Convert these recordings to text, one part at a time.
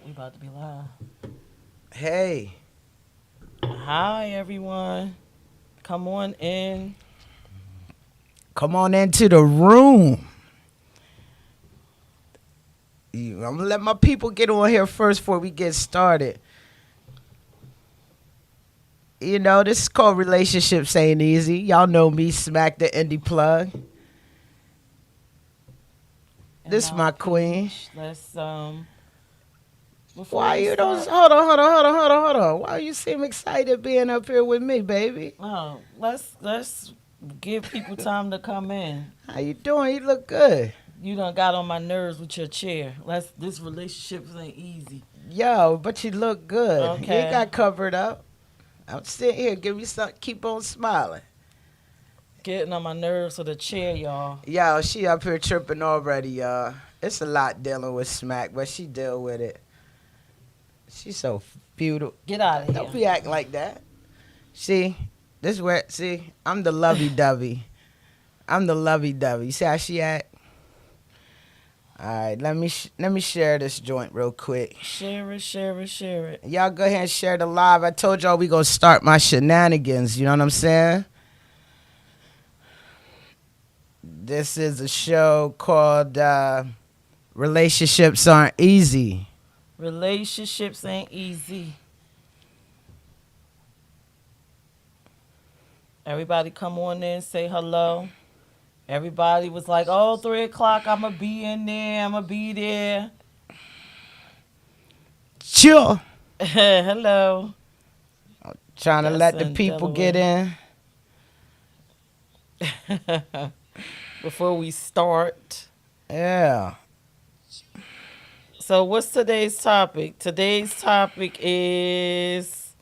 We about to be live. Hey, Hi, everyone. Come on in. come on into the room. I'm gonna let my people get on here first before we get started. You know, this is called Relationships Ain't Easy. Y'all know me, Smack the Indie Plug. And This our my queen. page. Let's before Why we you don't start. hold on. Why you seem excited being up here with me, baby? Oh, let's give people time to come in. How you doing? You look good. You done got on my nerves with your chair. This relationship ain't easy. Yo, but you look good. You ain't Okay. got covered up. I'm sitting here, give me something, keep on smiling. Getting on my nerves with the chair, y'all. Yo, she up here tripping already, y'all. It's a lot dealing with Smack, but she deal with it. She's so beautiful. Get out of Don't here. be acting like that. See, this is where, see, I'm the lovey-dovey. I'm the lovey-dovey. You see how she act? All right, let me share this joint real quick. Share it, share it, share it. Y'all go ahead and share the live. I told y'all we gonna start my shenanigans. You know what I'm saying? This is a show called Relationships Aren't Easy. Relationships ain't easy. Everybody come on in, say hello. Everybody was like, oh, 3 o'clock, I'm going to be in there. I'm going to be there. Sure. Hello. Trying to That's let the in people get Delaware. in. Before we start. Yeah. So what's today's topic? Today's topic is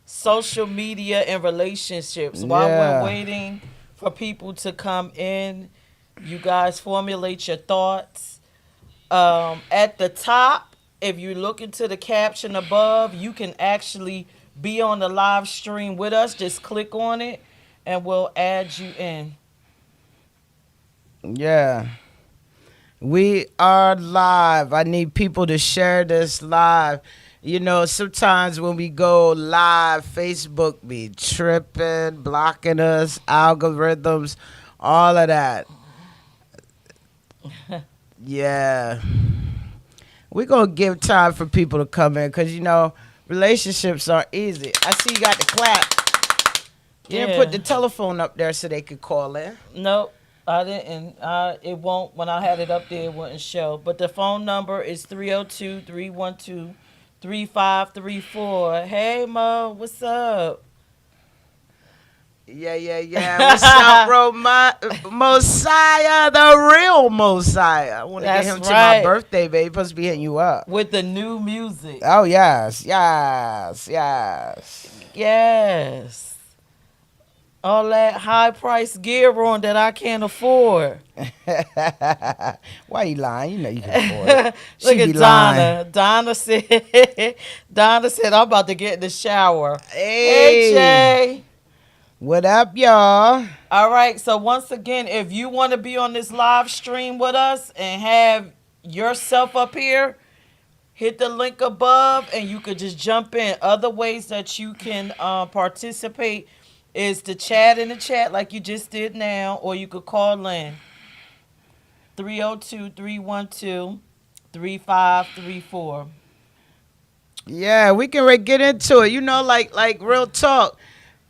social media and relationships. While we're Yeah. waiting for people to come in, you guys formulate your thoughts. At the top, if you look into the caption above, you can actually be on the live stream with us. Just click on it and we'll add you in. Yeah. We are live. I need people to share this live. You know, sometimes when we go live, Facebook be tripping, blocking us, algorithms, all of that. Yeah. We're going to give time for people to come in because, you know, relationships are easy. I see you got the clap. You didn't put Yeah. the telephone up there so they could call in. Nope. I didn't. It won't. When I had it up there, it wouldn't show. But the phone number is 302-312-3534. Hey, Mo. What's up? Yeah. What's up, bro? Mosiah, the real Mosiah. I want to get That's him to my right. birthday, baby. Supposed to be hitting you up. With the new music. Oh, yes. Yes. All that high price gear on that I can't afford. Why you lying? You know you can afford it. She Look be at lying. Donna. Donna said, I'm about to get in the shower. Hey, Hey, Jay. what up, y'all? All right. So, once again, if you want to be on this live stream with us and have yourself up here, hit the link above and you could just jump in. Other ways that you can participate is to chat in the chat like you just did now, or you could call in 302-312-3534. Yeah, we can get into it. You know, like real talk.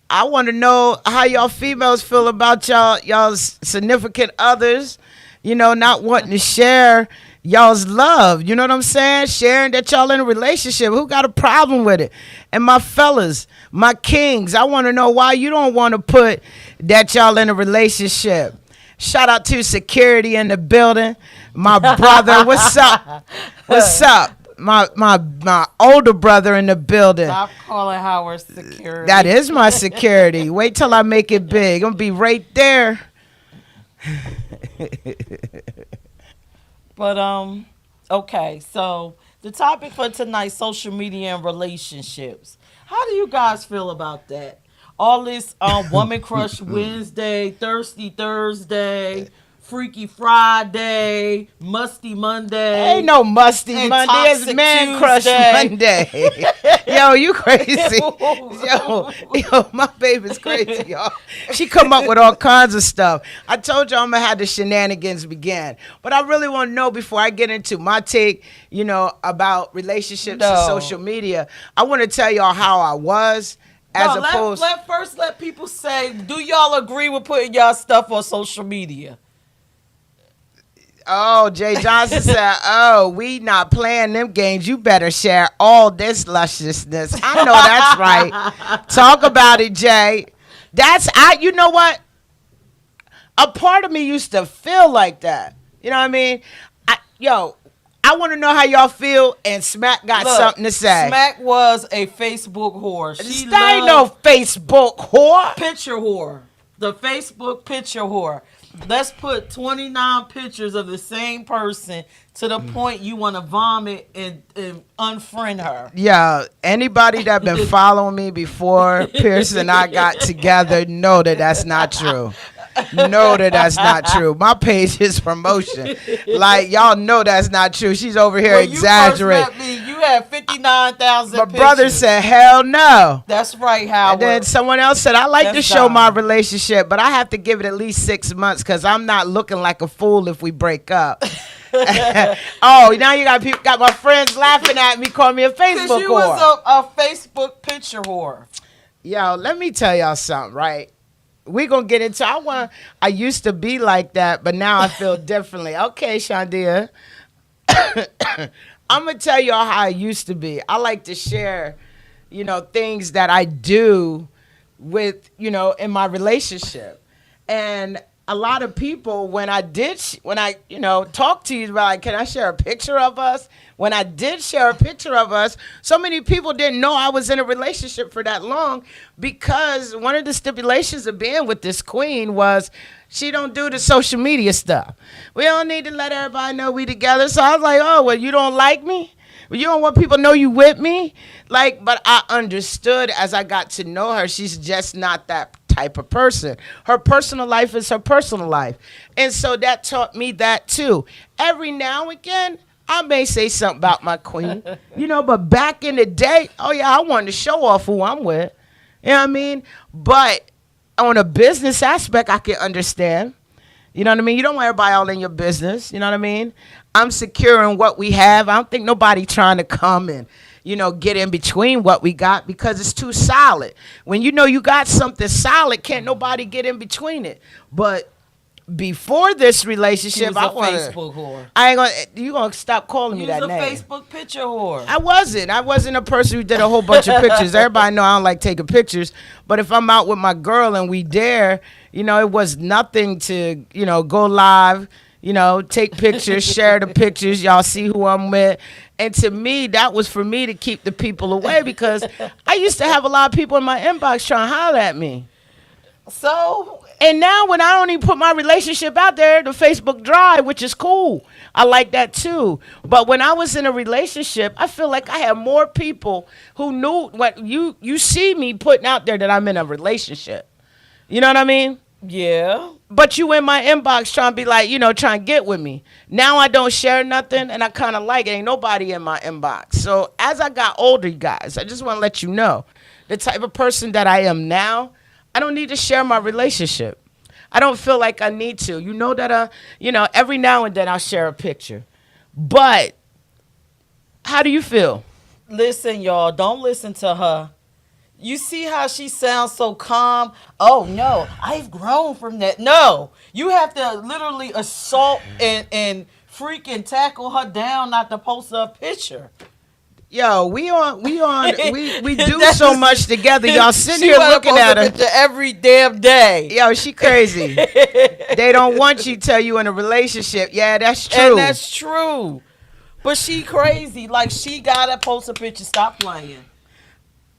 I want to know how y'all females feel about y'all's significant others. You know, not wanting to share y'all's love. You know what I'm saying? Sharing that y'all in a relationship. Who got a problem with it? And my fellas, my kings, I want to know why you don't want to put that y'all in a relationship. Shout out to security in the building. My brother, what's up? What's up? My older brother in the building. Stop calling Howard security. That is my security. Wait till I make it big. I'm gonna be right there. But okay, so the topic for tonight, social media and relationships. How do you guys feel about that? All this Woman Crush Wednesday, Thirsty Thursday, Freaky Friday, Musty Monday. Ain't no musty And Monday. It's Toxic man crush Tuesday. Monday. Yo, you crazy. Yo, my baby's crazy, y'all. She come up with all kinds of stuff. I told you I'm going to have the shenanigans begin. But I really want to know before I get into my take, about relationships and social media. I want to tell y'all how I was as opposed. Let people say, do y'all agree with putting y'all stuff on social media? Oh, Jay Johnson said, "Oh, we not playing them games. You better share all this lusciousness." I know that's right. Talk about it, Jay. You know what? A part of me used to feel like that. You know what I mean? I want to know how y'all feel, and Smack got something to say. Smack was a Facebook whore. She ain't no Facebook whore. Picture whore. The Facebook picture whore. Let's put 29 pictures of the same person to the point you want to vomit and unfriend her. Yeah, anybody that been following me before Pierce and I got together know that that's not true. Know that that's not true. My page is promotion. Like, y'all know that's not true. She's over here exaggerating. You first met me, you had 59,000 My pictures. brother said, hell no. That's right, Howard. And then someone else said, I like to That's show my Don. relationship, but I have to give it at least 6 months because I'm not looking like a fool if we break up. Oh, now you got my friends laughing at me, calling me a Facebook Because you whore. was a Facebook picture whore. Yo, let me tell y'all something, right? We're going to get into I used to be like that, but now I feel differently. Okay, Shandia. I'm going to tell y'all how I used to be. I like to share, things that I do with, in my relationship. And a lot of people, when I talk to you, like, can I share a picture of us? When I did share a picture of us, so many people didn't know I was in a relationship for that long because one of the stipulations of being with this queen was she don't do the social media stuff. We don't need to let everybody know we together. So I was like, oh, well, you don't like me? Well, you don't want people to know you with me? But I understood as I got to know her, she's just not that type of person. Her personal life is her personal life. And so that taught me that too. Every now and again, I may say something about my queen, but back in the day, oh yeah, I wanted to show off who I'm with. You know what I mean? But on a business aspect, I can understand. You know what I mean? You don't want everybody all in your business. You know what I mean? I'm secure in what we have. I don't think nobody trying to come and, get in between what we got because it's too solid. When you know you got something solid, can't nobody get in between it. But before this relationship, Facebook whore. You gonna stop calling me that name? You was a Facebook picture whore. I wasn't a person who did a whole bunch of pictures. Everybody know I don't like taking pictures. But if I'm out with my girl and we dare, it was nothing to, go live, take pictures, share the pictures. Y'all see who I'm with. And to me, that was for me to keep the people away because I used to have a lot of people in my inbox trying to holler at me. And now when I don't even put my relationship out there, the Facebook Drive, which is cool. I like that too. But when I was in a relationship, I feel like I had more people who knew what you see me putting out there that I'm in a relationship. You know what I mean? Yeah. But you in my inbox trying to be like, trying to get with me. Now I don't share nothing and I kind of like it. Ain't nobody in my inbox. So as I got older, you guys, I just want to let you know the type of person that I am now, I don't need to share my relationship. I don't feel like I need to. You know that, every now and then I'll share a picture. But how do you feel? Listen, y'all, don't listen to her. You see how she sounds so calm? Oh, no, I've grown from that. No, you have to literally assault and freaking tackle her down not to post a picture. Yo, we do so much together. Y'all sitting here looking at her every damn day. Yo, she crazy. They don't want you to tell you in a relationship. Yeah, that's true. And that's true. But she crazy. Like, she gotta post a picture. Stop playing.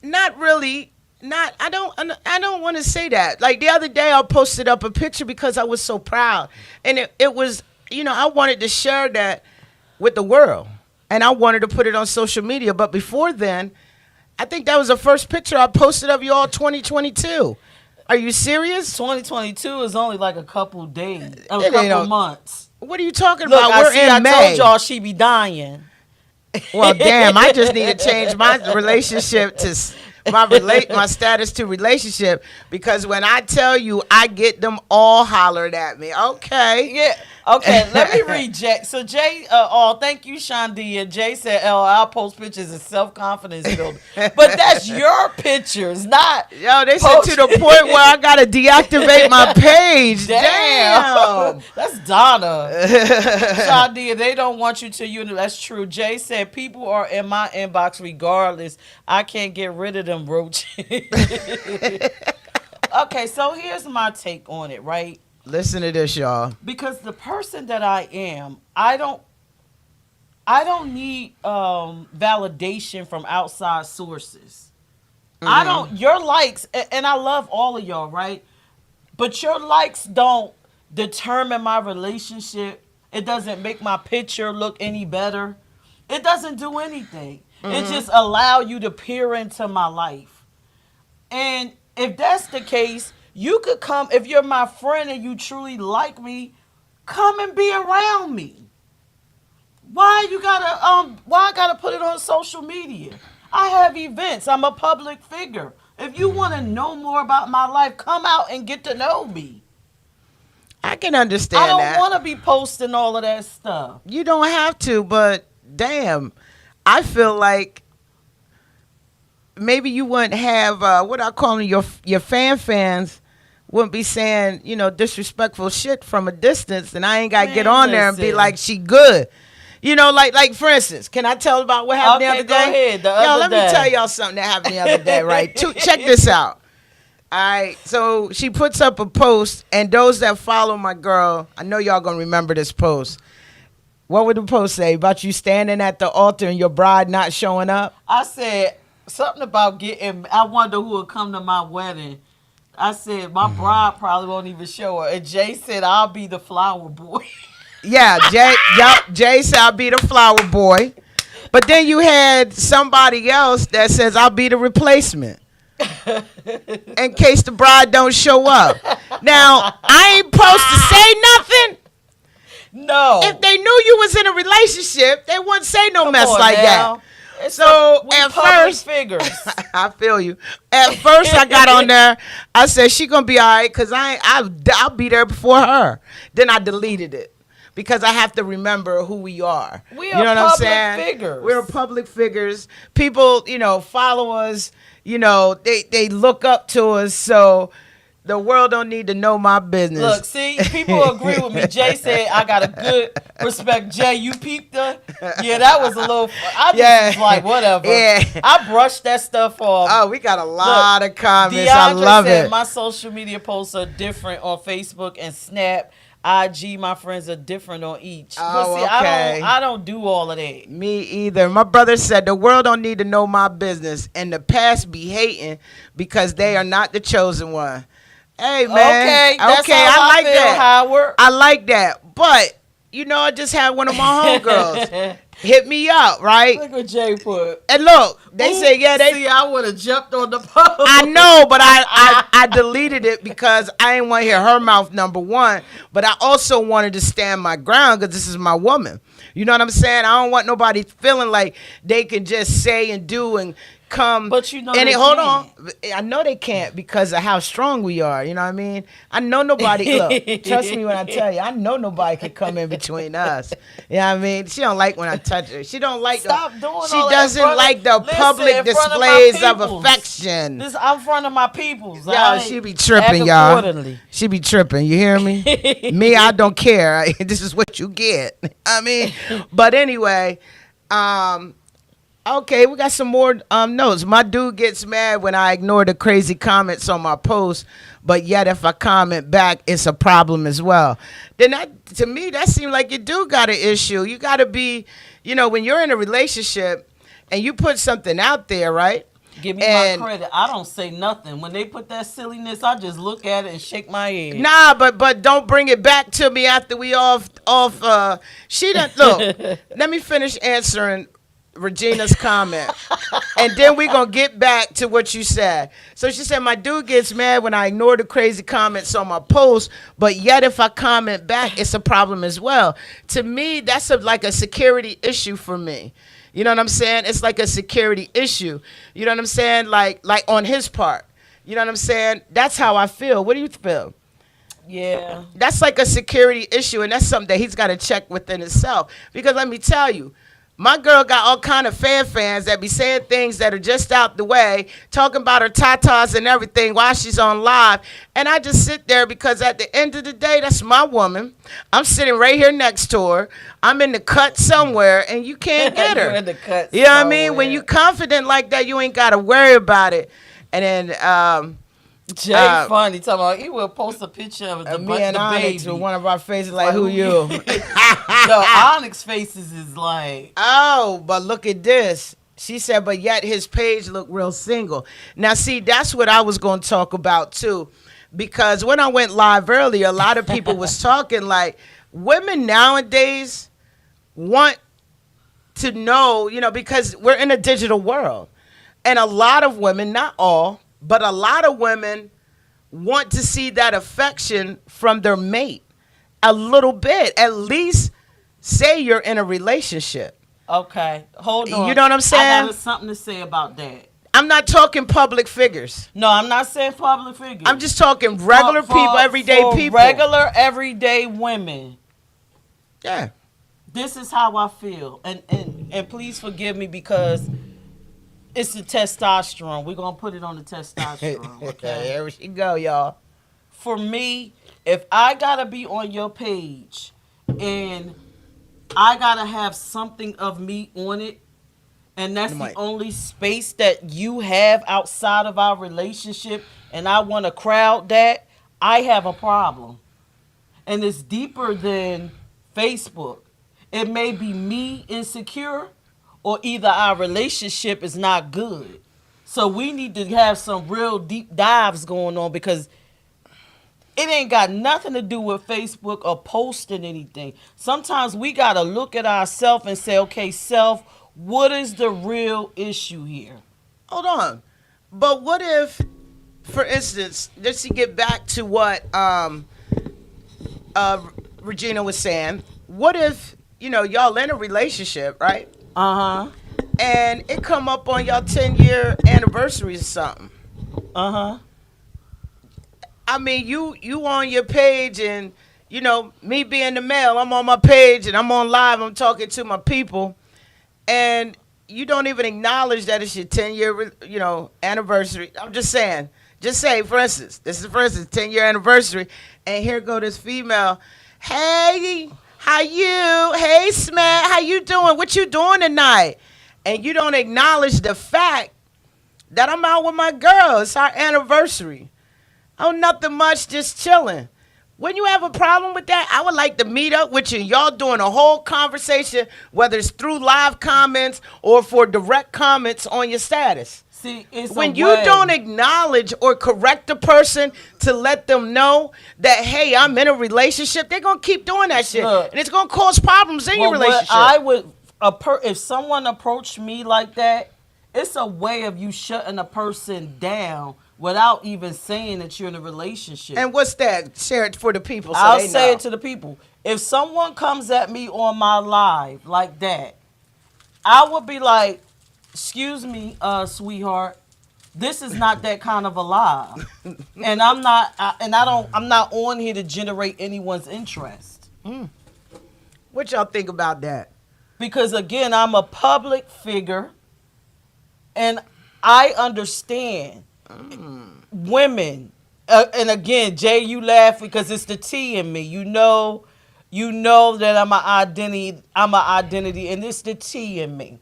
Not really. I don't want to say that. Like the other day I posted up a picture because I was so proud. And it was, I wanted to share that with the world. And I wanted to put it on social media. But before then, I think that was the first picture I posted of you all 2022. Are you serious? 2022 is only like a couple days, a It ain't couple no- months. What are you talking Look, about? I We're see. in I May. told y'all she be dying. Well, damn, I just need to change my relationship to my status to relationship, because when I tell you, I get them all hollered at me. Okay. Yeah. Okay, let me read Jay. So Jay, thank you, Shandia. Jay said, I'll post pictures of self-confidence building. But that's your pictures, not Yo, they said to the point where I gotta deactivate my page. Damn. That's Donna. Shandia, they don't want you to, that's true. Jay said, people are in my inbox regardless. I can't get rid of them roaches. Okay, so here's my take on it, right? Listen to this, y'all. Because the person that I am, I don't need validation from outside sources. I don't. Your likes, and I love all of y'all, right? But your likes don't determine my relationship. It doesn't make my picture look any better. It doesn't do anything. It just allow you to peer into my life. And if that's the case, you could come, if you're my friend and you truly like me, come and be around me. Why I gotta put it on social media? I have events. I'm a public figure. If you want to know more about my life, come out and get to know me. I can understand I that. don't want to be posting all of that stuff. You don't have to, but damn, I feel like maybe you wouldn't have what I call them, your fans wouldn't be saying, disrespectful shit from a distance, and I ain't got to get on there and be listen. like, she good. Like for instance, can I tell about what happened the other day? Go ahead. Let me tell y'all something that happened the other day, right? Check this out. All right, so she puts up a post, and those that follow my girl, I know y'all gonna remember this post. What would the post say about you standing at the altar and your bride not showing up? I said something about I wonder who will come to my wedding. I said, my bride probably won't even show her. And Jay said, I'll be the flower boy. Yeah, Jay said I'll be the flower boy. But then you had somebody else that says I'll be the replacement. In case the bride don't show up. Now, I ain't supposed to say nothing. No. If they knew you was in a relationship, they wouldn't say no mess on like now. that. It's So we at public first, figures. I feel you. At first, I got on there. I said she gonna be all right because I'll be there before her. Then I deleted it because I have to remember who we are. We you are know what I'm public saying? figures. We're public figures. People, follow us. They look up to us. So the world don't need to know my business. Look, see, people agree with me. Jay said I got a good respect. Jay, you peeped her? Yeah, that was a little. I just was like, whatever. Yeah. I brushed that stuff off. Oh, we got a lot of comments. DeAndre I love said it. my social media posts are different on Facebook and Snap. IG, my friends are different on each. Oh, But see, okay. I don't do all of that. Me either. My brother said the world don't need to know my business, and the past be hating because they are not the chosen one. Hey man, Okay, that's how I like feel, that. Howard. I like that, but I just had one of my homegirls hit me up, right? Look what Jay put. And look, they say they. See, I would have jumped on the post. I know, but I deleted it because I didn't want to hear her mouth, number one. But I also wanted to stand my ground because this is my woman. You know what I'm saying? I don't want nobody feeling like they can just say and do and come. But you know and they hold can't. on. I know they can't because of how strong we are. You know what I mean? I know nobody. Look, trust me when I tell you, I know nobody can come in between us. You know what I mean? She don't like when I touch her. She don't like. Stop doing She all that in doesn't front of- like the Listen, public in front of my displays of peoples. affection. I'm in front of my peoples. Y'all, she be tripping, Act y'all. accordingly. She be tripping. You hear me? Me, I don't care. This is what you get. I mean, but anyway, okay, we got some more notes. My dude gets mad when I ignore the crazy comments on my post, but yet if I comment back, it's a problem as well. Then to me, that seems like you do got an issue. You got to be, when you're in a relationship and you put something out there, right? Give me my credit. I don't say nothing. When they put that silliness, I just look at it and shake my head. Nah, but don't bring it back to me after we off. She done look. Let me finish answering Regina's comment. And then we going to get back to what you said. So she said, my dude gets mad when I ignore the crazy comments on my post, but yet if I comment back, it's a problem as well. To me, that's like a security issue for me. You know what I'm saying? It's like a security issue. You know what I'm saying? Like on his part. You know what I'm saying? That's how I feel. What do you feel? Yeah. That's like a security issue, and that's something that he's got to check within himself. Because let me tell you, my girl got all kind of fans that be saying things that are just out the way, talking about her tatas and everything while she's on live. And I just sit there because at the end of the day, that's my woman. I'm sitting right here next to her. I'm in the cut somewhere, and you can't get her. You're in the cut You know what I mean? somewhere. When you confident like that, you ain't got to worry about it. And then Jay funny talking about he will post a picture of the, me and the Onyx baby. with one of our faces like, who you? The Onyx faces is like, Oh, but look at this. She said, but yet his page looked real single. Now, see, that's what I was going to talk about, too. Because when I went live earlier, a lot of people was talking like, women nowadays want to know, because we're in a digital world. And a lot of women, not all, but a lot of women want to see that affection from their mate a little bit. At least say you're in a relationship. okay, hold on. You know what I'm saying? I got something to say about that. I'm not talking public figures. No, I'm not saying public figures. I'm just talking regular people, everyday for people. Regular, everyday women. Yeah. This is how I feel. And please forgive me because it's the testosterone. We're going to put it on the testosterone, okay? Here we go, y'all. For me, if I got to be on your page and I got to have something of me on it, and that's the only space that you have outside of our relationship, and I want to crowd that, I have a problem. And it's deeper than Facebook. It may be me insecure, or either our relationship is not good. So we need to have some real deep dives going on because it ain't got nothing to do with Facebook or posting anything. Sometimes we got to look at ourselves and say, okay, self, what is the real issue here? Hold on. But what if, for instance, just to get back to what Regina was saying, what if, y'all in a relationship, right? Uh-huh. And it come up on y'all 10-year anniversary or something. Uh-huh. I mean, you on your page and, me being the male, I'm on my page and I'm on live, I'm talking to my people. And you don't even acknowledge that it's your 10-year, anniversary. I'm just saying. Just say, for instance, 10-year anniversary. And here go this female. Hey, how you? Hey, Smack, how you doing? What you doing tonight? And you don't acknowledge the fact that I'm out with my girl. It's our anniversary. Oh, nothing much, just chilling. When you have a problem with that, I would like to meet up with you. Y'all doing a whole conversation, whether it's through live comments or for direct comments on your status. See, it's when you don't acknowledge or correct a person to let them know that, hey, I'm in a relationship, they're going to keep doing that shit. Look, and it's going to cause problems in your relationship. I would, if someone approached me like that, it's a way of you shutting a person down without even saying that you're in a relationship. And what's that? Share it for the people so I'll they say know. it to the people. If someone comes at me on my live like that, I would be like, excuse me, sweetheart, this is not that kind of a live. And I'm not on here to generate anyone's interest. What y'all think about that? Because again, I'm a public figure and I understand women. And again, Jay, you laugh because it's the T in me. You know that I'm an identity, and it's the T in me.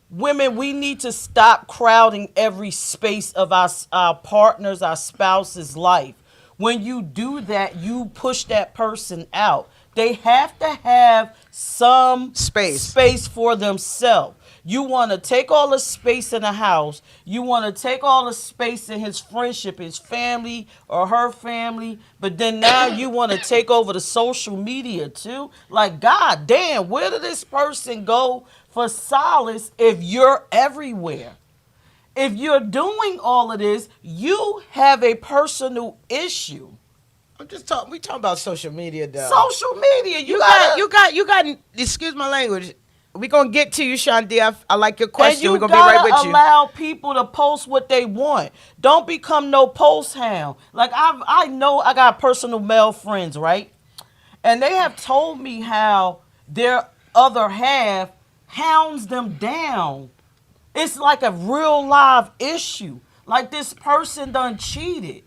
Women, we need to stop crowding every space of our partners, our spouse's life. When you do that, you push that person out. They have to have some Space. for themselves. You want to take all the space in the house. You want to take all the space in his friendship, his family or her family. But then now you want to take over the social media too. Like, God damn, where did this person go for solace if you're everywhere? If you're doing all of this, you have a personal issue. I'm just talking. We talking about social media, though. Social media, you got. Excuse my language. We gonna get to you, Shandi. I like your question. And you We're gonna be right with you. allow people to post what they want. Don't become no post hound. Like I know I got personal male friends, right? And they have told me how their other half hounds them down. It's like a real live issue. Like this person done cheated.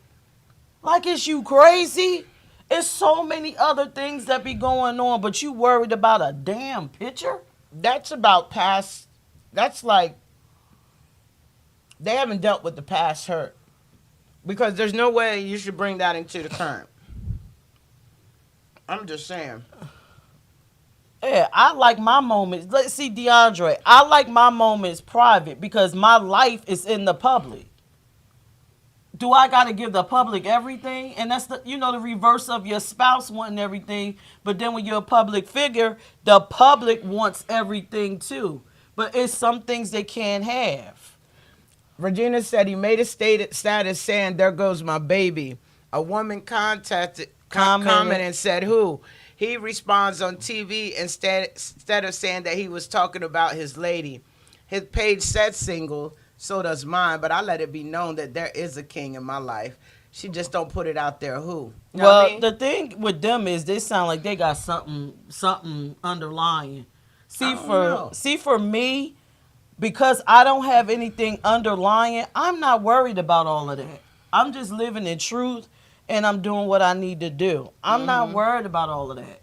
Like, is you crazy? It's so many other things that be going on, but you worried about a damn picture? That's about past. That's like they haven't dealt with the past hurt, because there's no way you should bring that into the current. I'm just saying. Yeah, I like my moments. Let's see, DeAndre. I like my moments private because my life is in the public. Do I got to give the public everything? And that's the reverse of your spouse wanting everything. But then when you're a public figure, the public wants everything too. But it's some things they can't have. Regina said he made a status saying, "There goes my baby." A woman commented and said, "Who?" He responds on TV instead of saying that he was talking about his lady. His page said single. So does mine, but I let it be known that there is a king in my life. She just don't put it out there. Who? You know what I mean? The thing with them is they sound like they got something underlying. See for me, because I don't have anything underlying, I'm not worried about all of that. I'm just living in truth and I'm doing what I need to do. I'm not worried about all of that.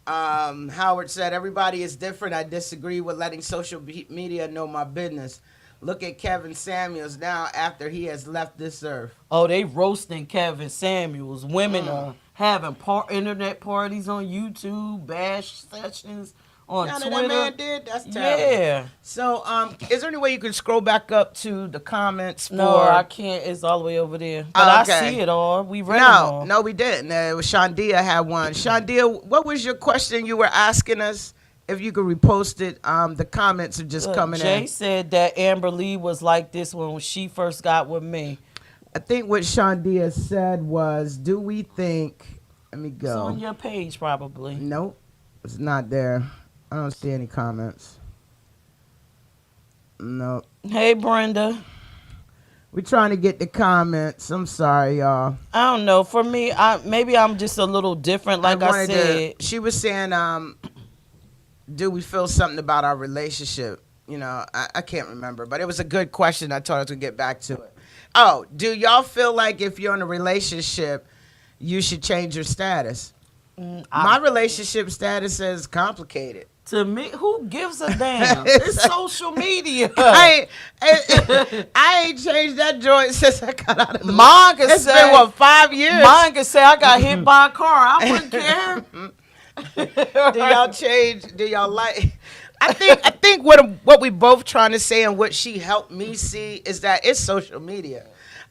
Howard said, "Everybody is different. I disagree with letting social media know my business. Look at Kevin Samuels now after he has left this earth." Oh, they roasting Kevin Samuels. Women are having internet parties on YouTube, bash sessions on Twitter. That man did? That's terrible. Yeah. So, is there any way you can scroll back up to the comments? No, I can't. It's all the way over there. But okay. I see it all. We read them all. No, we didn't. It was Shandia had one. Shandia, what was your question you were asking us? If you could repost it, the comments are just coming in. Jay said that Amber Lee was like this when she first got with me. I think what Shandia said was, do we think, let me go. It's on your page probably. Nope, it's not there. I don't see any comments. No. Hey, Brenda. We're trying to get the comments. I'm sorry, y'all. I don't know. For me, maybe I'm just a little different. Like I said. She was saying, do we feel something about our relationship? You know, I can't remember, but it was a good question. I told her to get back to it. Oh, do y'all feel like if you're in a relationship, you should change your status? My relationship status is complicated. To me, who gives a damn? It's social media. I ain't changed that joint since I got out of the It's been, what, 5 years? Mine could say I got hit by a car. I wouldn't care. Do y'all change? Do y'all like? I think what we both trying to say and what she helped me see is that it's social media.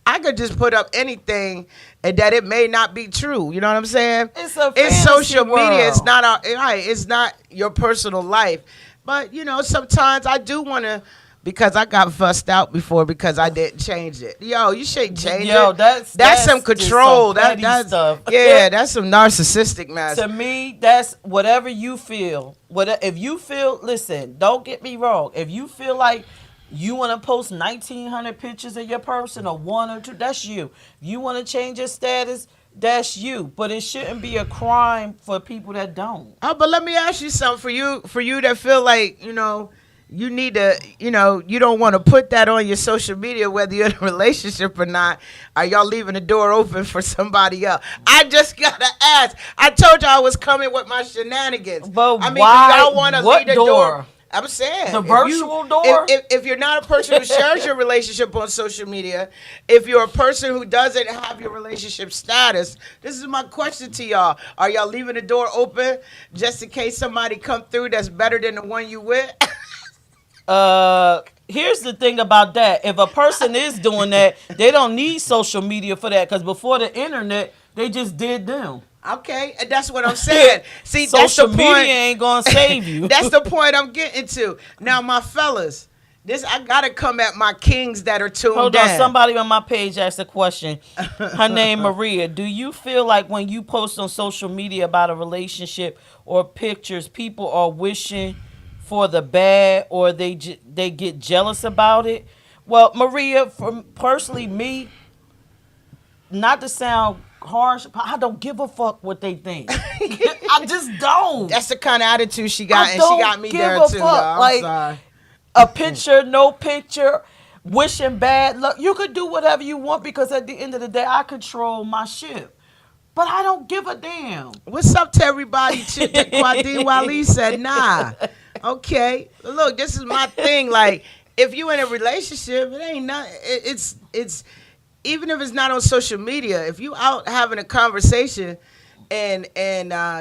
I could just put up anything and that it may not be true. You know what I'm saying? It's social world. media. It's not it's not your personal life. But you know, sometimes I do want to, because I got fussed out before because I didn't change it. Yo, you shouldn't change it. That's some control. That's stuff. Yeah, that's some narcissistic mess. To me, that's whatever you feel. If you feel, listen, don't get me wrong. If you feel like you want to post 1,900 pictures of your person or one or two, that's you. If you want to change your status, that's you. But it shouldn't be a crime for people that don't. Oh, but let me ask you something. For you that feel like, you know, you need to, you know, you don't want to put that on your social media, whether you're in a relationship or not. Are y'all leaving the door open for somebody else? I just got to ask. I told y'all I was coming with my shenanigans. But I mean, why? do y'all want to leave the door? I'm saying The if virtual you, door? If you're not a person who shares your relationship on social media, if you're a person who doesn't have your relationship status, this is my question to y'all: are y'all leaving the door open just in case somebody come through that's better than the one you with? Here's the thing about that. If a person is doing that, they don't need social media for that, because before the internet, they just did them. Okay, and that's what I'm saying. See, that's the Social media point. ain't gonna save you. That's the point I'm getting to. Now, my fellas, this I gotta come at my kings that are tuned Hold in. on, somebody on my page asked a question. Her name Maria. Do you feel like when you post on social media about a relationship or pictures, people are wishing for the bad, or they get jealous about it? Well, Maria, for personally me, not to sound harsh, but I don't give a fuck what they think. I just don't. That's the kind of attitude she got, I and she don't got me give there a too, fuck. y'all. I'm Like, sorry. a picture, no picture, wishing bad luck. You could do whatever you want, because at the end of the day, I control my ship. But I don't give a damn. What's up to everybody? Quadin Wali said, nah. Okay. Look, this is my thing. Like, if you in a relationship, it ain't not. It's even if it's not on social media. If you out having a conversation, and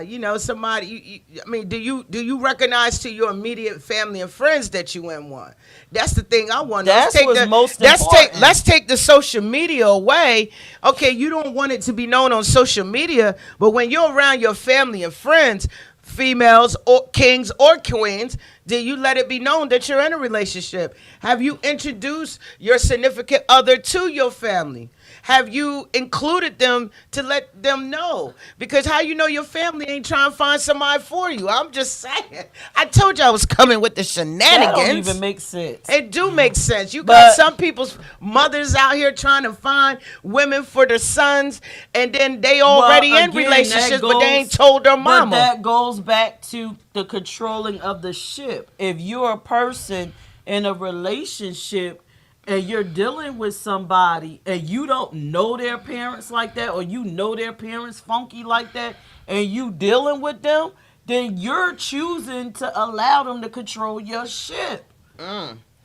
you know somebody, I mean, do you recognize to your immediate family and friends that you in one? That's the thing I want. That's what's most important. Let's take the social media away. Okay, you don't want it to be known on social media, but when you're around your family and friends, females or kings or queens, do you let it be known that you're in a relationship? Have you introduced your significant other to your family? Have you included them to let them know? Because how you know your family ain't trying to find somebody for you? I'm just saying. I told you I was coming with the shenanigans. That don't even make sense. It do make sense. You But- got some people's mothers out here trying to find women for their sons, and then they already Well, in again, relationships, that but they ain't goes- told their But mama. that goes back to the controlling of the ship. If you're a person in a relationship and you're dealing with somebody and you don't know their parents like that, or you know their parents funky like that, and you dealing with them, then you're choosing to allow them to control your ship.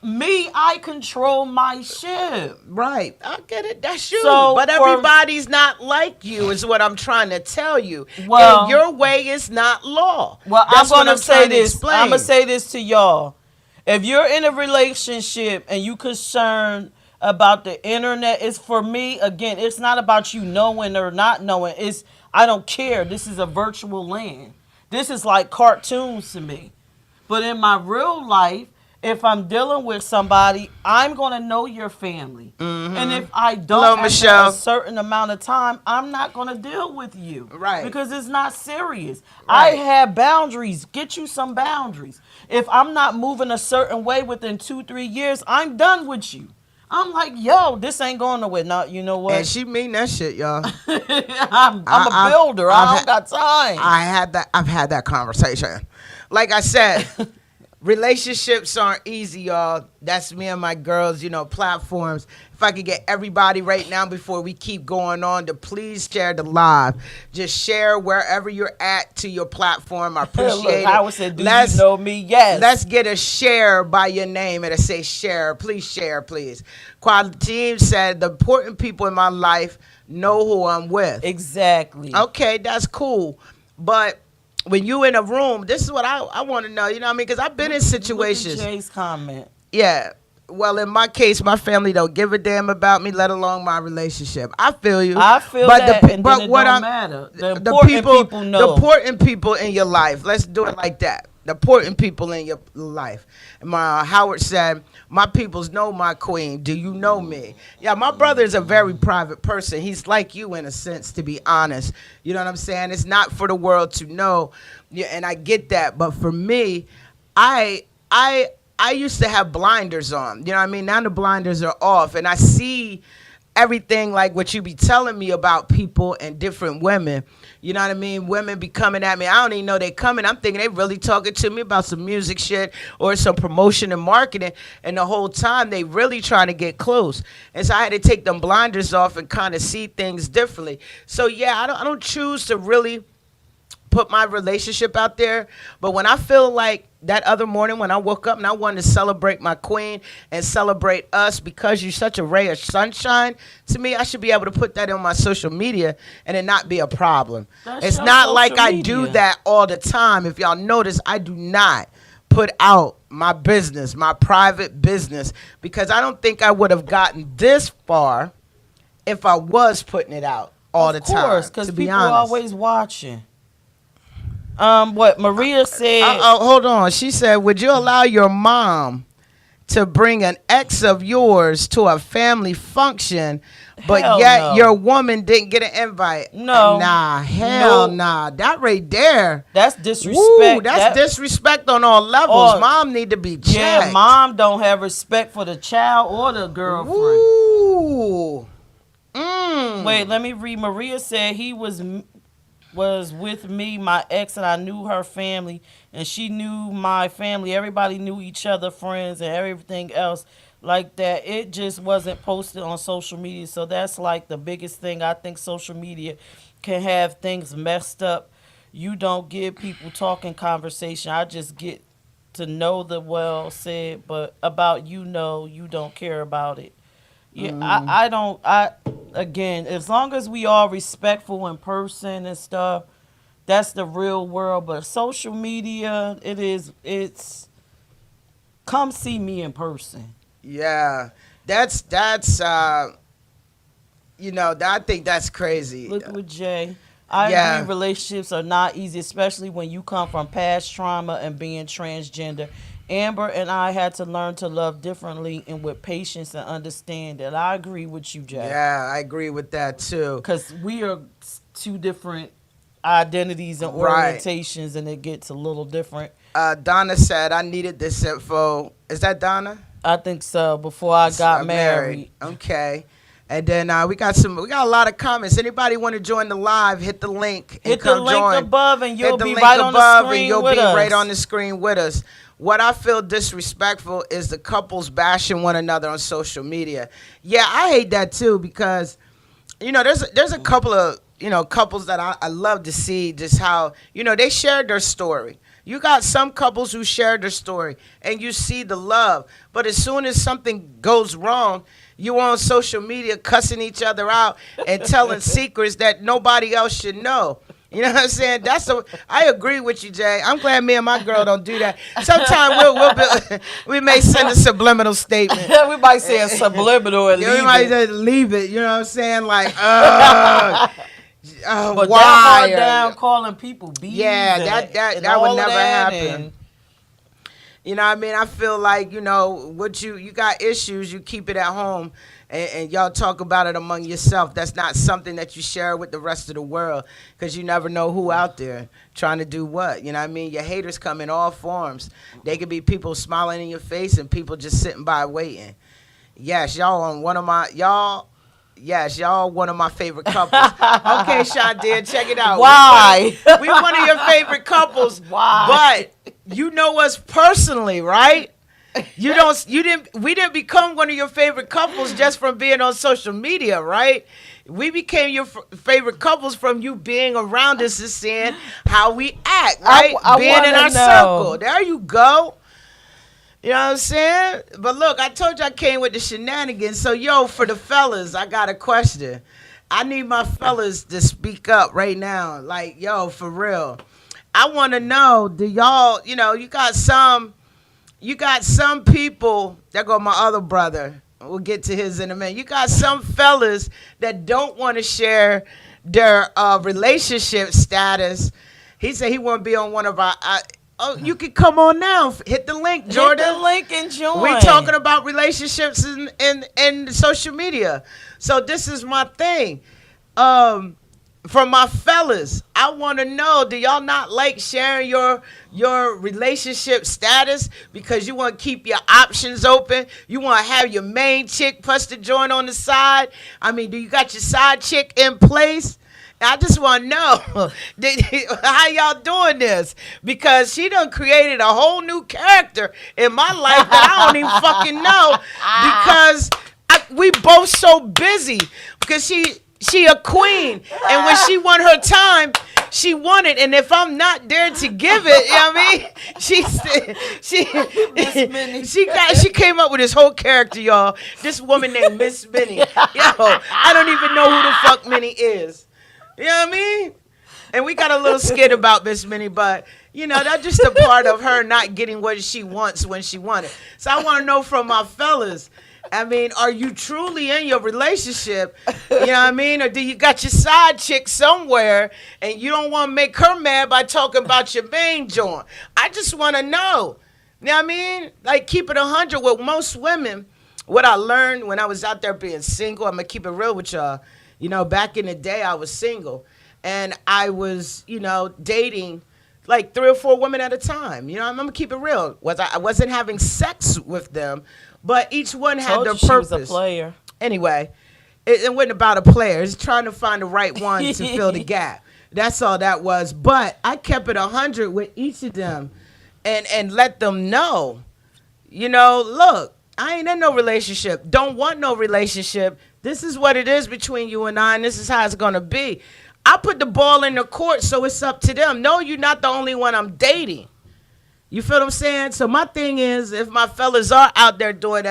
Me, I control my ship. Right. I get it. That's you. So, but for- everybody's not like you, is what I'm trying to tell you. Well- And your way is not law. Well, That's I'm what gonna say trying to this. explain. I'm gonna say this to y'all. If you're in a relationship and you concerned about the internet, it's for me, again, it's not about you knowing or not knowing. It's, I don't care. This is a virtual land. This is like cartoons to me. But in my real life, if I'm dealing with somebody, I'm gonna know your family. And if I don't, Hello, after Michelle. a certain amount of time, I'm not gonna deal with you. Right. Because it's not serious. Right. I have boundaries. Get you some boundaries. If I'm not moving a certain way within 2-3 years, I'm done with you. I'm like, yo, this ain't going nowhere. Now, you know what? And she mean that shit, y'all. I'm a builder. I don't got time. I've had that conversation. Like I said, relationships aren't easy, y'all. That's me and my girls, you know, platforms. If I could get everybody right now before we keep going on to please share the live. Just share wherever you're at to your platform. I appreciate Look, it. Howard said, do you know me? Yes. Let's get a share by your name and it say share. Please share, please. Quality said the important people in my life know who I'm with. Exactly. Okay, that's cool. But when you in a room, this is what I want to know. You know what I mean? Because I've been in situations. Look at Jay's comment. Yeah. Well, in my case, my family don't give a damn about me, let alone my relationship. I feel you. I feel but that, and then it don't matter. The important people know. The important people in your life. Let's do it like that. The important people in your life. And my Howard said, my peoples know my queen. Do you know me? Yeah, my brother is a very private person. He's like you in a sense, to be honest. You know what I'm saying? It's not for the world to know. Yeah, and I get that. But for me, I used to have blinders on. You know what I mean? Now the blinders are off. And I see everything like what you be telling me about people and different women. You know what I mean? Women be coming at me. I don't even know they coming. I'm thinking they really talking to me about some music shit or some promotion and marketing. And the whole time they really trying to get close. And so I had to take them blinders off and kind of see things differently. So yeah, I don't choose to really put my relationship out there. But when I feel like that other morning when I woke up and I wanted to celebrate my queen and celebrate us because you're such a ray of sunshine to me, I should be able to put that on my social media and it not be a problem. That's It's your not like social I do media. that all the time. If y'all notice, I do not put out my business, my private business, because I don't think I would have gotten this far if I was putting it out all the time. Of course, because to be people are honest. always watching. What Maria said. Hold on. She said, "Would you allow your mom to bring an ex of yours to a family function, but Hell yet no. your woman didn't get an invite?" No. Nah, hell Nope. nah. That right there. That's disrespect. Woo, that's disrespect on all levels. Oh, Mom need to be checked. Yeah, mom don't have respect for the child or the girlfriend. Woo. Wait, let me read. Maria said he was with me, my ex, and I knew her family, and she knew my family. Everybody knew each other, friends, and everything else like that. It just wasn't posted on social media, so that's like the biggest thing. I think social media can have things messed up. You don't give people talking conversation. I just get to know the well said, but about you don't care about it. Yeah, I don't. Again, as long as we are respectful in person and stuff, that's the real world. But social media, it's come see me in person. Yeah. That's I think that's crazy. Look with Jay. I Yeah. agree relationships are not easy, especially when you come from past trauma and being transgender. Amber and I had to learn to love differently and with patience and understanding. I agree with you, Jay. Yeah, I agree with that too. Because we are two different identities and Right. orientations, and it gets a little different. Donna said, "I needed this info." Is that Donna? I think so. Before I got married. Okay. And then we got a lot of comments. Anybody want to join the live? Hit the link and Hit the come link join. above, and you'll Hit the be link right on the above, screen and you'll with be us. right on the screen with us. What I feel disrespectful is the couples bashing one another on social media. Yeah, I hate that too because, there's a couple of couples that I love to see just how they shared their story. You got some couples who share their story and you see the love, but as soon as something goes wrong, you on social media cussing each other out and telling secrets that nobody else should know. You know what I'm saying? I agree with you, Jay. I'm glad me and my girl don't do that. Sometime we may send a subliminal statement. We might say a subliminal and Yeah, we leave might it. just leave it. You know what I'm saying? Like, But why? that hard down calling people bees. Yeah, and that would all of never that happen. and- You know what I mean? I feel like, what you got issues, you keep it at home and y'all talk about it among yourself. That's not something that you share with the rest of the world because you never know who out there trying to do what. You know what I mean? Your haters come in all forms. They could be people smiling in your face and people just sitting by waiting. Yes, y'all one of my favorite couples. Okay, Shandir, check it out. Why? We one of your favorite couples. Why? But you know us personally, right? We didn't become one of your favorite couples just from being on social media, right? We became your favorite couples from you being around us and seeing how we act, right? I being in wanna our know. circle. There you go. You know what I'm saying? But look, I told you I came with the shenanigans. So, for the fellas, I got a question. I need my fellas to speak up right now. Like, for real. I want to know, do y'all, you got some people, there go my other brother. We'll get to his in a minute. You got some fellas that don't want to share their relationship status. He said he want to be on one of our... you can come on now. Hit the link, Jordan. Hit the link and join. We talking about relationships in social media. So this is my thing. From my fellas, I want to know, do y'all not like sharing your relationship status because you want to keep your options open? You want to have your main chick plus the joint on the side? I mean, do you got your side chick in place? I just want to know how y'all doing this because she done created a whole new character in my life that I don't even fucking know because we both so busy because she a queen and when she want her time, she wanted, and if I'm not there to give it, you know what I mean? She came up with this whole character, y'all. This woman named Miss Minnie. Yo, I don't even know who the fuck Minnie is. You know what I mean? And we got a little skit about Miss Minnie, but you know, that's just a part of her not getting what she wants when she wanted. So I want to know from my fellas, I mean, are you truly in your relationship? You know what I mean? Or do you got your side chick somewhere and you don't want to make her mad by talking about your main joint? I just want to know. You know what I mean? Like, keep it 100 with most women. What I learned when I was out there being single, I'm going to keep it real with y'all. You know, back in the day, I was single. And I was, you know, dating like 3 or 4 women at a time. You know, I'm going to keep it real. I wasn't having sex with them, but each one had their purpose. She was a player. Anyway, it wasn't about a player. It's trying to find the right one to fill the gap. That's all that was. But I kept it 100 with each of them and let them know, you know, look, I ain't in no relationship. Don't want no relationship. This is what it is between you and I, and this is how it's going to be. I put the ball in the court, so it's up to them. No, you're not the only one I'm dating. You feel what I'm saying? So my thing is, if my fellas are out there doing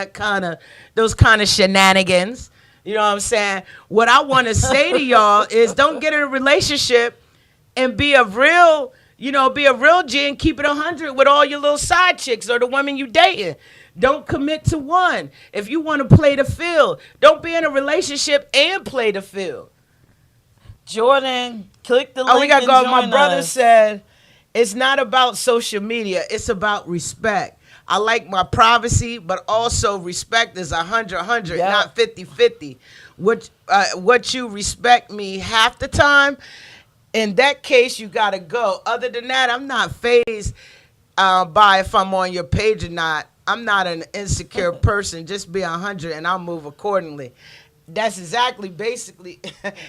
those kind of shenanigans, you know what I'm saying? What I want to say to y'all is, don't get in a relationship and be a real G and keep it 100 with all your little side chicks or the women you dating. Don't commit to one. If you want to play the field, don't be in a relationship and play the field. Jordan, click the link. Oh, we got to go. My brother us. said, it's not about social media. It's about respect. I like my privacy, but also respect is 100, yeah. Not 50-50. What you respect me half the time, in that case, you got to go. Other than that, I'm not fazed by if I'm on your page or not. I'm not an insecure person. Just be 100 and I'll move accordingly. That's exactly, basically,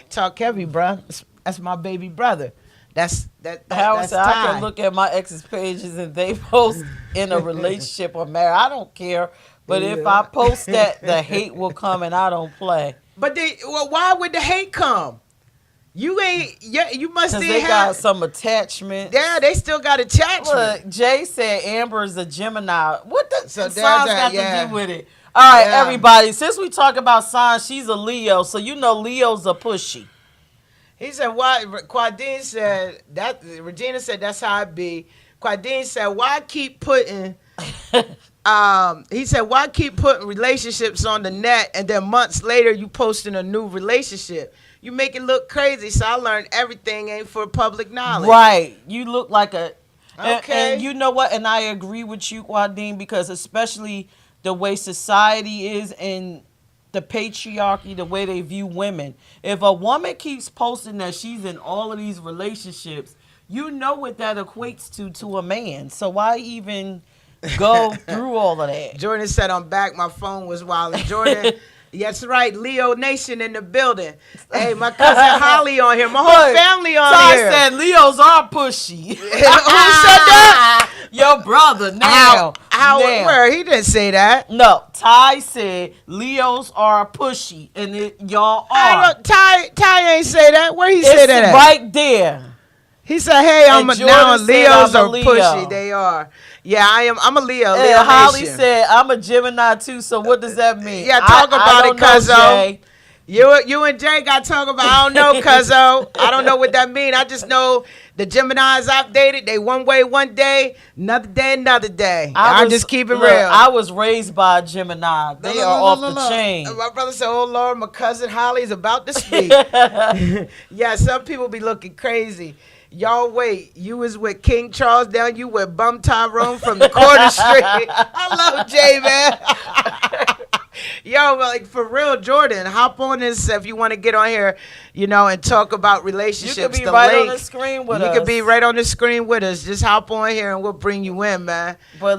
talk heavy, bro. That's my baby brother. That's I can look at my ex's pages and they post in a relationship or married. I don't care. But if I post that, the hate will come and I don't play. But why would the hate come? You must have. They got some attachment. Yeah, they still got attachment. Look, Jay said Amber is a Gemini. What the signs got to do with it? All right, everybody. Since we talk about signs, she's a Leo, so you know Leos are pushy. He said, "Why?" Quadine said that. Regina said, "That's how it be." Quadine said, "Why keep putting?" He said, "Why keep putting relationships on the net, and then months later you posting a new relationship? You make it look crazy." So I learned everything ain't for public knowledge. Right. You look like a. Okay. And you know what? And I agree with you, Quadine, because especially the way society is and the patriarchy, the way they view women. If a woman keeps posting that she's in all of these relationships, you know what that equates to a man. So why even go through all of that? Jordan said, "I'm back. My phone was wild." And Jordan, that's right. Leo Nation in the building. Hey, my cousin Holly on here. My whole family on here. Ty said Leos are pushy. Who said that? Your brother now. Where? He didn't say that. No, Ty said Leos are pushy, and y'all are. Ty ain't say that. Where he say that at? Right there. He said, "Hey, Leos are Leo. pushy. They are." Yeah, I am. I'm a Leo. And Leo Holly Nation. said, "I'm a Gemini too." So what does that mean? Yeah, talk about it, cuzzo. Jay. You and Jay got to talk about. I don't know, cuzzo. I don't know what that means. I just know the Geminis I've dated. They one way one day, another day. I just keep it real. I was raised by a Gemini. They are off the chain. My brother said, "Oh Lord, my cousin Holly's about to speak." Yeah, some people be looking crazy. Y'all wait, you was with King Charles, down you with Bum Tyrone from the corner street. I love Jay, man. Yo, like for real, Jordan, hop on this if you want to get on here, you know, and talk about relationships. You could be right on the screen with us. You could be right on the screen with us. Just hop on here and we'll bring you in, man. But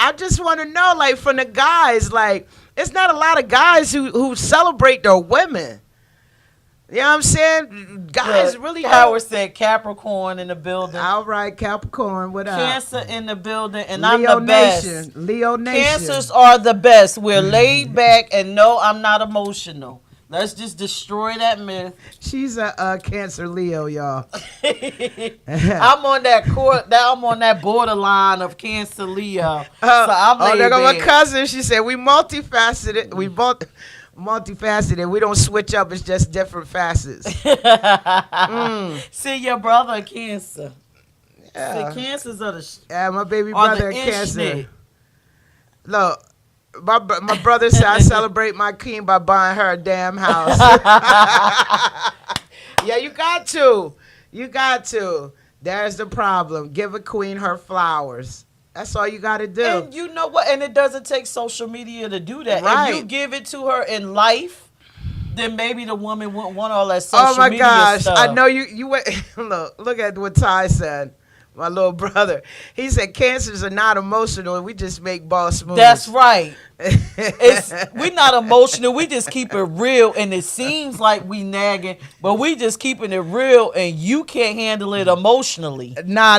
I just want to know, like, from the guys, like, it's not a lot of guys who celebrate their women. You know what I'm saying? Guys really. Howard said Capricorn in the building. All right, Capricorn, what up? Cancer in the building, and Leo I'm the best. Leo Nation. Cancers are the best. We're laid back, and no, I'm not emotional. Let's just destroy that myth. She's a Cancer Leo, y'all. I'm on that court. I'm on that borderline of Cancer Leo. So I'm there go my back. cousin. She said we multifaceted. We both multifaceted. We don't switch up. It's just different facets. See your brother a Cancer. Yeah. See, Cancers are the Yeah, my baby are brother the a Cancer. Ishni. Look, my brother said I celebrate my queen by buying her a damn house. Yeah, you got to. You got to. There's the problem. Give a queen her flowers. That's all you got to do. And you know what? And it doesn't take social media to do that. Right. If you give it to her in life, then maybe the woman wouldn't want all that social Oh my media gosh! stuff. I know you went. Look at what Ty said. My little brother. He said cancers are not emotional. We just make boss moves. That's right. We're not emotional. We just keep it real, and it seems like we nagging, but we just keeping it real, and you can't handle it emotionally. Nah.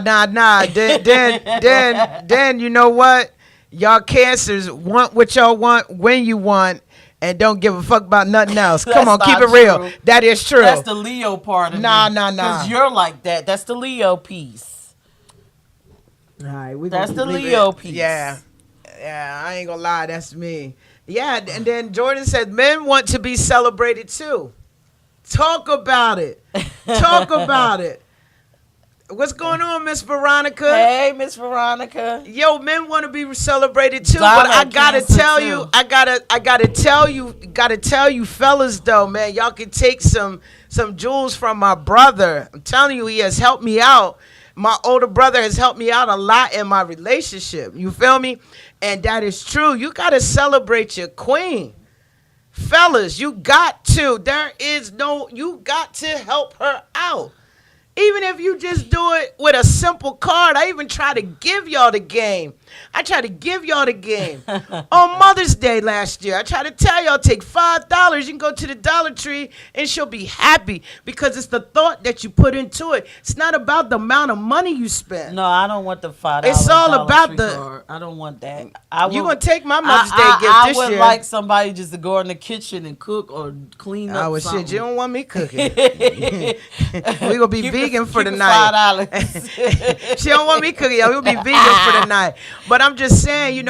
Then you know what? Y'all cancers want what y'all want when you want, and don't give a fuck about nothing else. Come on, That's keep not it real. true. That is true. That's the Leo part of Nah. Because you're like that. That's the Leo piece. All right, That's the Leo piece. Yeah, I ain't gonna lie, that's me. Yeah, and then Jordan said men want to be celebrated too. Talk about it. Talk about it. What's going on, Miss Veronica? Hey, Miss Veronica. Yo, men want to be celebrated too, Donna but I gotta Cancer tell too. you, I gotta tell you, fellas, though, man, y'all can take some jewels from my brother. I'm telling you, he has helped me out. My older brother has helped me out a lot in my relationship. You feel me? And that is true. You gotta celebrate your queen. Fellas, you got to. You got to help her out. Even if you just do it with a simple card. I even try to give y'all the game. On Mother's Day last year, I tried to tell y'all, take $5. You can go to the Dollar Tree and she'll be happy because it's the thought that you put into it. It's not about the amount of money you spend. No, I don't want the $5. It's all Dollar about Tree the- card. I don't want that. You gonna take my Mother's Day gift I this would year. like somebody just to go in the kitchen and cook or clean up. Oh, something. shit, you don't want me cooking. We gonna be vegan for the keep it night. $5. She don't want me cooking. Y'all. We'll be vegan for the night. But I'm just saying,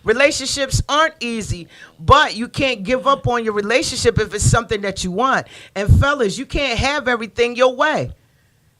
relationships aren't easy. But you can't give up on your relationship if it's something that you want. And fellas, you can't have everything your way.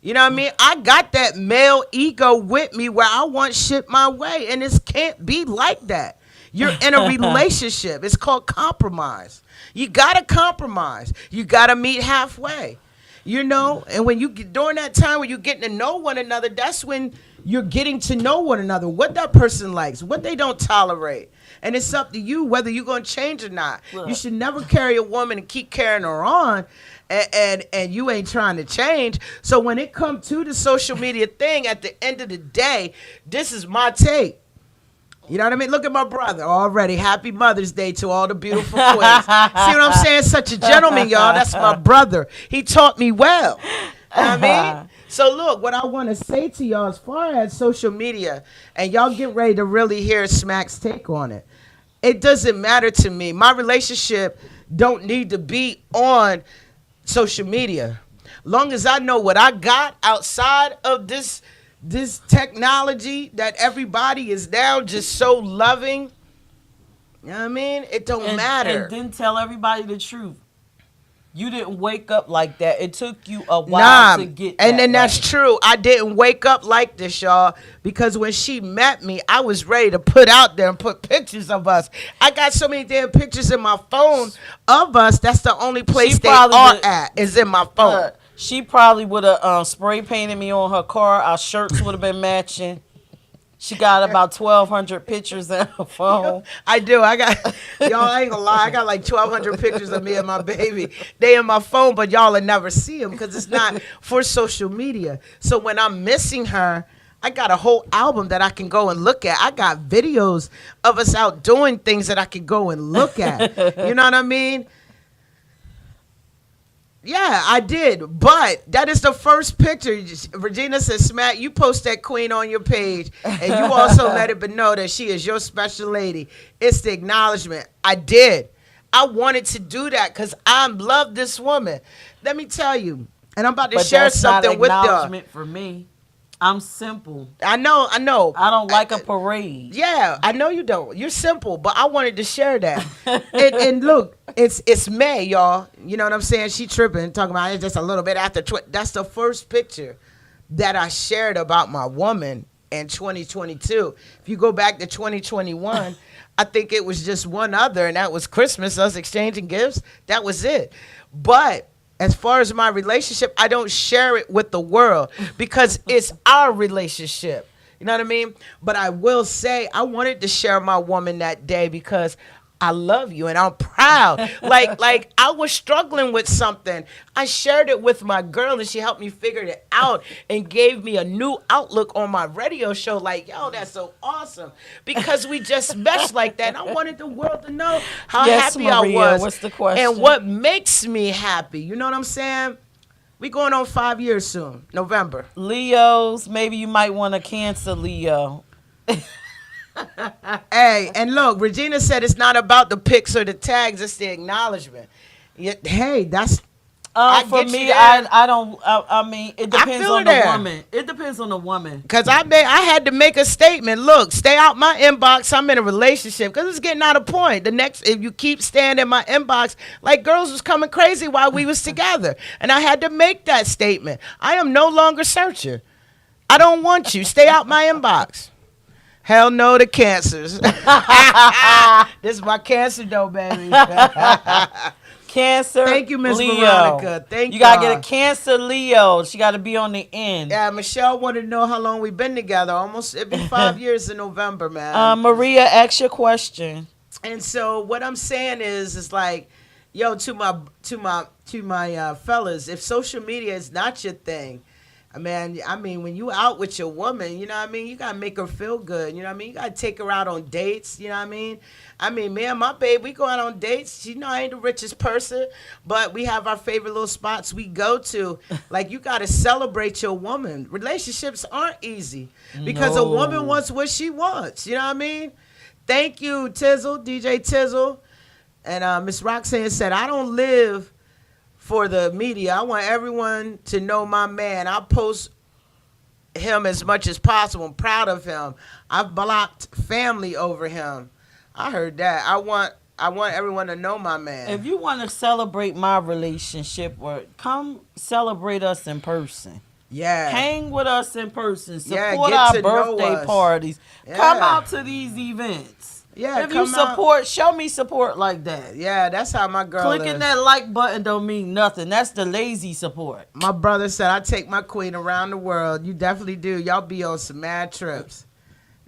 You know what I mean? I got that male ego with me where I want shit my way. And it can't be like that. You're in a relationship. It's called compromise. You got to compromise. You got to meet halfway. And when you get during that time when you're getting to know one another, that's when you're getting to know one another, what that person likes, what they don't tolerate. And it's up to you whether you're going to change or not. Look. You should never carry a woman and keep carrying her on and you ain't trying to change. So when it comes to the social media thing, at the end of the day, this is my take. You know what I mean? Look at my brother already. Happy Mother's Day to all the beautiful queens. See what I'm saying? Such a gentleman, y'all. That's my brother. He taught me well. You know what I mean? So look, what I want to say to y'all as far as social media, and y'all get ready to really hear Smack's take on it. It doesn't matter to me. My relationship don't need to be on social media. Long as I know what I got outside of this technology that everybody is now just so loving. You know what I mean? It don't matter. And then tell everybody the truth. You didn't wake up like that. It took you a while to get and then way. that's true. I didn't wake up like this, y'all, because when she met me, I was ready to put out there and put pictures of us. I got so many damn pictures in my phone of us. That's the only place they probably are would- at is in my phone. She probably would have spray painted me on her car. Our shirts would have been matching. She got about 1,200 pictures in her phone. I do. I ain't gonna lie. I got like 1,200 pictures of me and my baby. They in my phone, but y'all will never see them because it's not for social media. So when I'm missing her, I got a whole album that I can go and look at. I got videos of us out doing things that I can go and look at. You know what I mean? Yeah, I did. But that is the first picture. Regina says, Smack, you post that queen on your page. And you also let it be know that she is your special lady. It's the acknowledgement. I did. I wanted to do that because I love this woman. Let me tell you, and I'm about to But share that's not something with y'all. acknowledgement for me. I'm simple. I know. I don't like a parade. Yeah, I know you don't. You're simple, but I wanted to share that. and look, it's May, y'all. You know what I'm saying? She tripping, talking about it just a little bit after. That's the first picture that I shared about my woman in 2022. If you go back to 2021, I think it was just one other, and that was Christmas, us exchanging gifts. That was it. But as far as my relationship, I don't share it with the world because it's our relationship. You know what I mean? But I will say I wanted to share my woman that day because I love you and I'm proud. like I was struggling with something. I shared it with my girl and she helped me figure it out and gave me a new outlook on my radio show. Like, yo, that's so awesome. Because we just meshed like that. And I wanted the world to know how Yes, happy Maria, I was. what's the question? And what makes me happy. You know what I'm saying? We going on 5 years soon, November. Leos, maybe you might want to cancel Leo. Hey, and look, Regina said it's not about the pics or the tags, it's the acknowledgement. Hey, that's I For get me, you there. I don't. I mean, it depends feel on there. the woman. It depends on the woman. because I had to make a statement. Look, stay out my inbox. I'm in a relationship because it's getting out of point. The next, if you keep staying in my inbox, like girls was coming crazy while we was together, and I had to make that statement. I am no longer searching. I don't want you. Stay out my inbox. Hell no to cancers. This is my cancer though, baby. Cancer. Thank you, Miss Leo. Veronica. Thank you. Gotta y'all. get a Cancer Leo. She gotta be on the end. Yeah, Michelle wanted to know how long we've been together. Almost, it'd be 5 years in November, man. Maria, ask your question. And so what I'm saying is like, yo, to my fellas, if social media is not your thing, I mean, when you out with your woman, you know what I mean? You got to make her feel good. You know what I mean? You got to take her out on dates. You know what I mean? Me and my babe, we go out on dates. She know I ain't the richest person, but we have our favorite little spots we go to. Like, you got to celebrate your woman. Relationships aren't easy because a woman wants what she wants. You know what I mean? Thank you, Tizzle, DJ Tizzle. And Miss Roxanne said, I don't live for the media. I want everyone to know my man. I'll post him as much as possible. I'm proud of him. I've blocked family over him. I heard that. I want everyone to know my man. If you want to celebrate my relationship, or come celebrate us in person. Yeah. Hang with us in person. Yeah, Support get our to know birthday us. parties. Yeah. Come out to these events. Yeah, If you come out. support, show me support like that. Yeah, that's how my girl Clicking is. that like button don't mean nothing. That's the lazy support. My brother said, I take my queen around the world. You definitely do. Y'all be on some mad trips.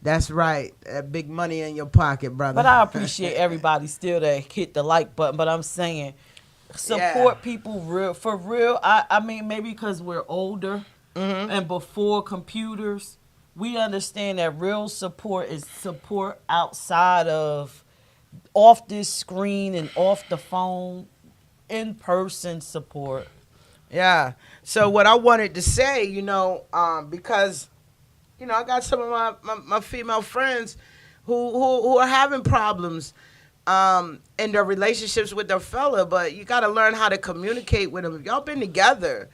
That's right. That big money in your pocket, brother. But I appreciate everybody still that hit the like button. But I'm saying, support people real for real. I mean, maybe because we're older and before computers, we understand that real support is support outside of off this screen and off the phone, in person support. Yeah. So what I wanted to say, because, I got some of my female friends who are having problems in their relationships with their fella, but you got to learn how to communicate with them. If y'all been together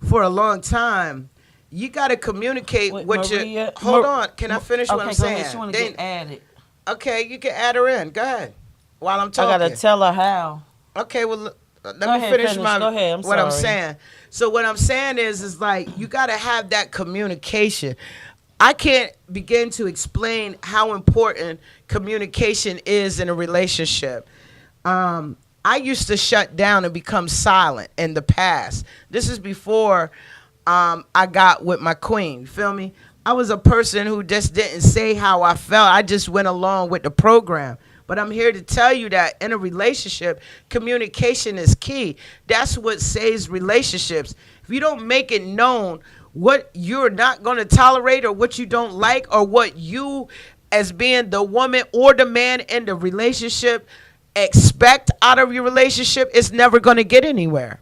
for a long time, you got to communicate with your... Hold on. Can I finish what I'm saying? Okay, she want to get added. Okay, you can add her in. Go ahead. While I'm talking. I got to tell her how. Okay, well, let Go me ahead, finish finish. Go ahead, I'm what I'm sorry. saying. So what I'm saying is like you got to have that communication. I can't begin to explain how important communication is in a relationship. I used to shut down and become silent in the past. This is before I got with my queen. You feel me? I was a person who just didn't say how I felt. I just went along with the program. But I'm here to tell you that in a relationship, communication is key. That's what saves relationships. If you don't make it known what you're not going to tolerate or what you don't like or what you as being the woman or the man in the relationship expect out of your relationship, it's never going to get anywhere.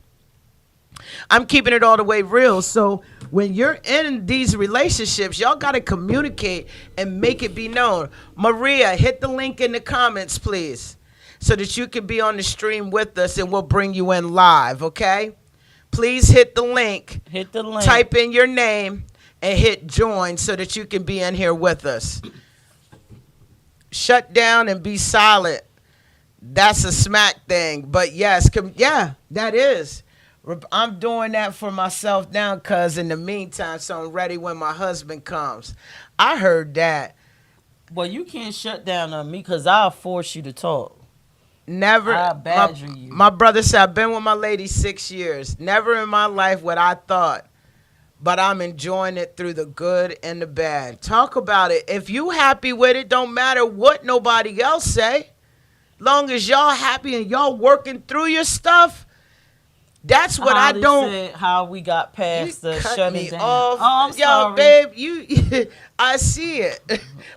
I'm keeping it all the way real. So when you're in these relationships, y'all got to communicate and make it be known. Maria, hit the link in the comments, please. so that you can be on the stream with us, and we'll bring you in live, okay? Please hit the link, Hit the link. type in your name, and hit join so that you can be in here with us. Shut down and be silent. That's a smack thing. But yes, yeah, that is. I'm doing that for myself now, cuz in the meantime, so I'm ready when my husband comes. I heard that. Well, you can't shut down on me because I'll force you to talk. Never. I'll badger you. My brother said, I've been with my lady 6 years. Never in my life what I thought, but I'm enjoying it through the good and the bad. Talk about it. If you happy with it, don't matter what nobody else say. Long as y'all happy and y'all working through your stuff, that's what I Holly don't. said how we got past the cut shutting me down. off. Oh, I'm Yo, sorry. babe, you. I see it.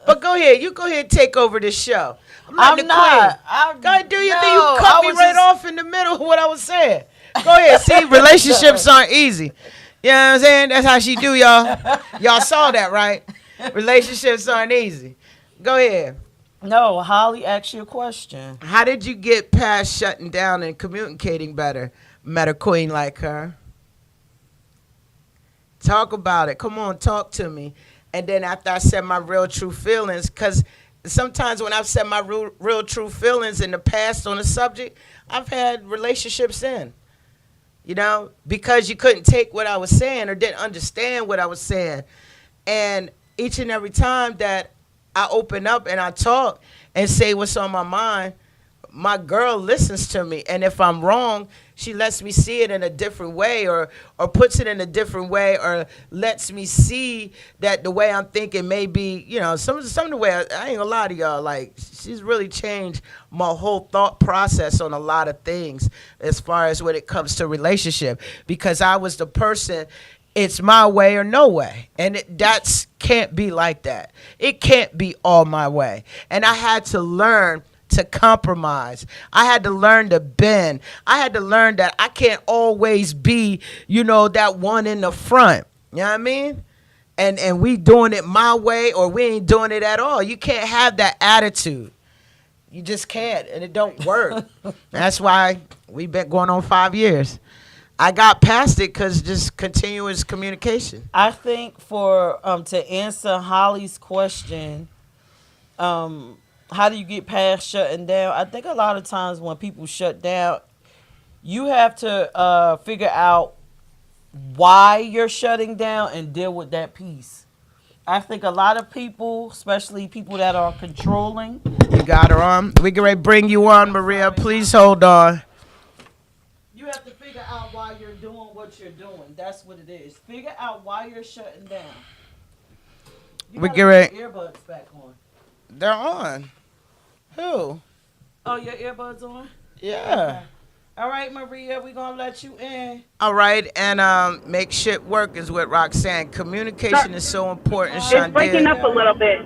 But go ahead. You go ahead and take over the show. letting I'm the not. queen. Go ahead, do your No, thing. You I cut me was right just- off in the middle of what I was saying. Go ahead. See, relationships aren't easy. You know what I'm saying? That's how she do, y'all. Y'all saw that, right? Relationships aren't easy. Go ahead. No, Holly asked you a question. How did you get past shutting down and communicating better? Met a queen like her. Talk about it. Come on, talk to me. And then after I said my real true feelings, because sometimes when I've said my real true feelings in the past on a subject, I've had relationships in. You know, because you couldn't take what I was saying or didn't understand what I was saying. And each and every time that I open up and I talk and say what's on my mind, my girl listens to me. And if I'm wrong, she lets me see it in a different way or puts it in a different way or lets me see that the way I'm thinking may be, you know, some of the way, I ain't gonna lie to y'all, like, she's really changed my whole thought process on a lot of things as far as when it comes to relationship. Because I was the person, it's my way or no way. And that's can't be like that. It can't be all my way. And I had to learn to compromise. I had to learn to bend. I had to learn that I can't always be, you know, that one in the front. You know what I mean? And we doing it my way or we ain't doing it at all. You can't have that attitude. You just can't, and it don't work. That's why we've been going on 5 years. I got past it because just continuous communication. I think for to answer Holly's question, how do you get past shutting down? I think a lot of times when people shut down, you have to figure out why you're shutting down and deal with that piece. I think a lot of people, especially people that are controlling. You got her on. We can ready to bring you on, Maria. Please hold on. You have to figure out why you're doing what you're doing. That's what it is. Figure out why you're shutting down. You We gotta get ready. put your earbuds back on. They're on. Who? Oh, your earbuds on? Yeah. All right, Maria, we're going to let you in. All right, and make shit work is what Roxanne. Communication is so important, It's breaking Shandir. up a little bit.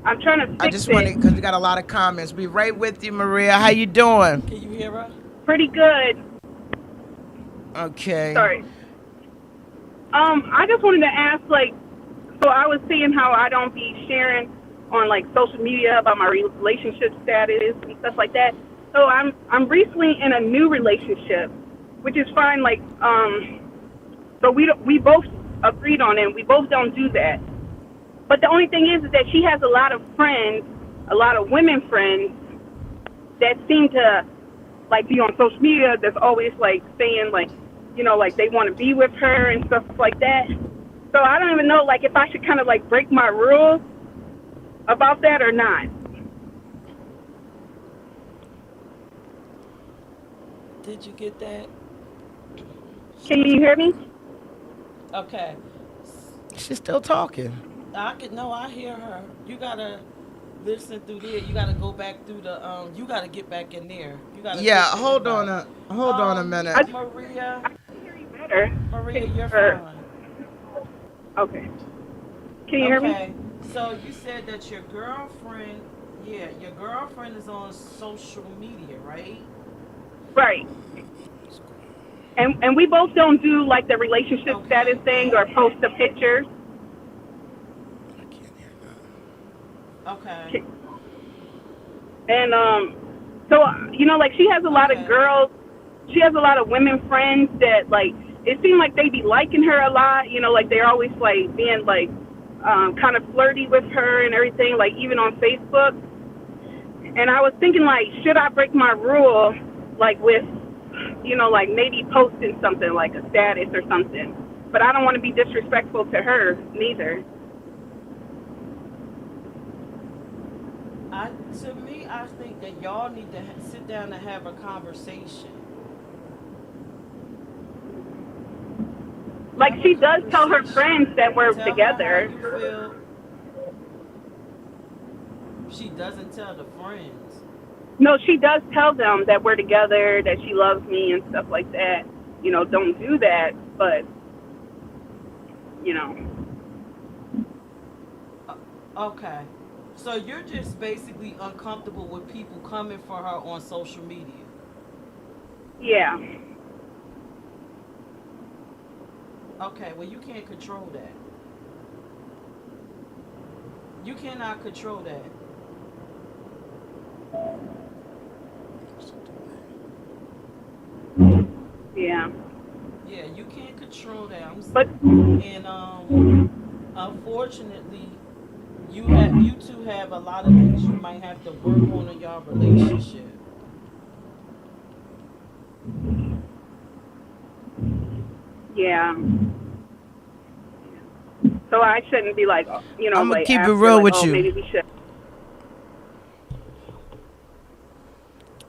I'm trying to fix I just want to, it. because we got a lot of comments. Be right with you, Maria. How you doing? Can you hear her? Pretty good. Okay. Sorry. I just wanted to ask, like, so I was seeing how I don't be sharing on like social media about my relationship status and stuff like that. So I'm recently in a new relationship, which is fine. Like, so we both agreed on it. We both don't do that. But the only thing is that she has a lot of friends, a lot of women friends that seem to like be on social media. That's always like saying like, you know, like they want to be with her and stuff like that. So I don't even know like if I should kind of like break my rules about that or not. Did you get that? Can you hear me? Okay. She's still talking. I hear her. You gotta listen through there. You gotta go back through the you gotta get back in there. You gotta Yeah, get hold on back. a minute. Maria, I can hear you better. Maria, you're Or- fine. Okay. Can you hear me? Okay. So you said that your girlfriend is on social media, right? Right. And we both don't do like the relationship Okay. status thing or post the pictures. Okay. And So, like she has a lot of Okay. girls, she has a lot of women friends that like, it seemed like they be liking her a lot, like they're always like being like, kind of flirty with her and everything, like even on Facebook. And I was thinking like, should I break my rule, like with, like maybe posting something like a status or something. But I don't want to be disrespectful to her neither. To me, I think that y'all need to sit down and have a conversation. Like Have a she does tell her conversation. friends that we're Tell her how together. you feel. She doesn't tell the friends. No, she does tell them that we're together, that she loves me and stuff like that. Don't do that, but you know, Okay. So you're just basically uncomfortable with people coming for her on social media. yeah, Okay, well, you can't control that. You cannot control that. yeah. Yeah, you can't control that. But And unfortunately, you two have a lot of things you might have to work on in your relationship. yeah, so I shouldn't be like, I'm gonna like keep it ask her real like, with oh, you. maybe we should.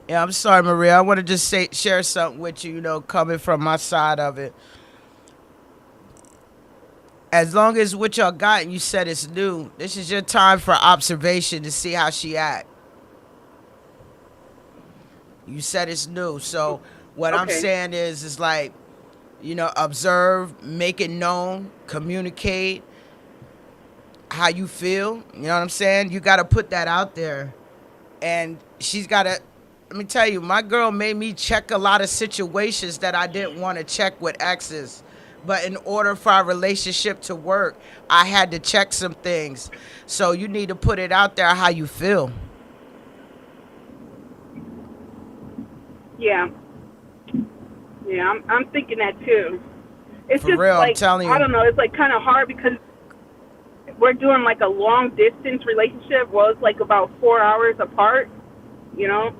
Yeah, I'm sorry, Maria. I want to just share something with you. Coming from my side of it. As long as what y'all got and you said it's new, this is your time for observation to see how she act. You said it's new, so what I'm Okay. saying is like, observe, make it known, communicate how you feel. You know what I'm saying? You got to put that out there, and she's got to. Let me tell you, my girl made me check a lot of situations that I didn't want to check with exes. But in order for our relationship to work, I had to check some things. So you need to put it out there how you feel. Yeah, yeah. I'm thinking that too. It's For just real, I'm like, telling I you. don't know. It's like kind of hard because we're doing like a long distance relationship. Well, it's like about 4 hours apart. You know.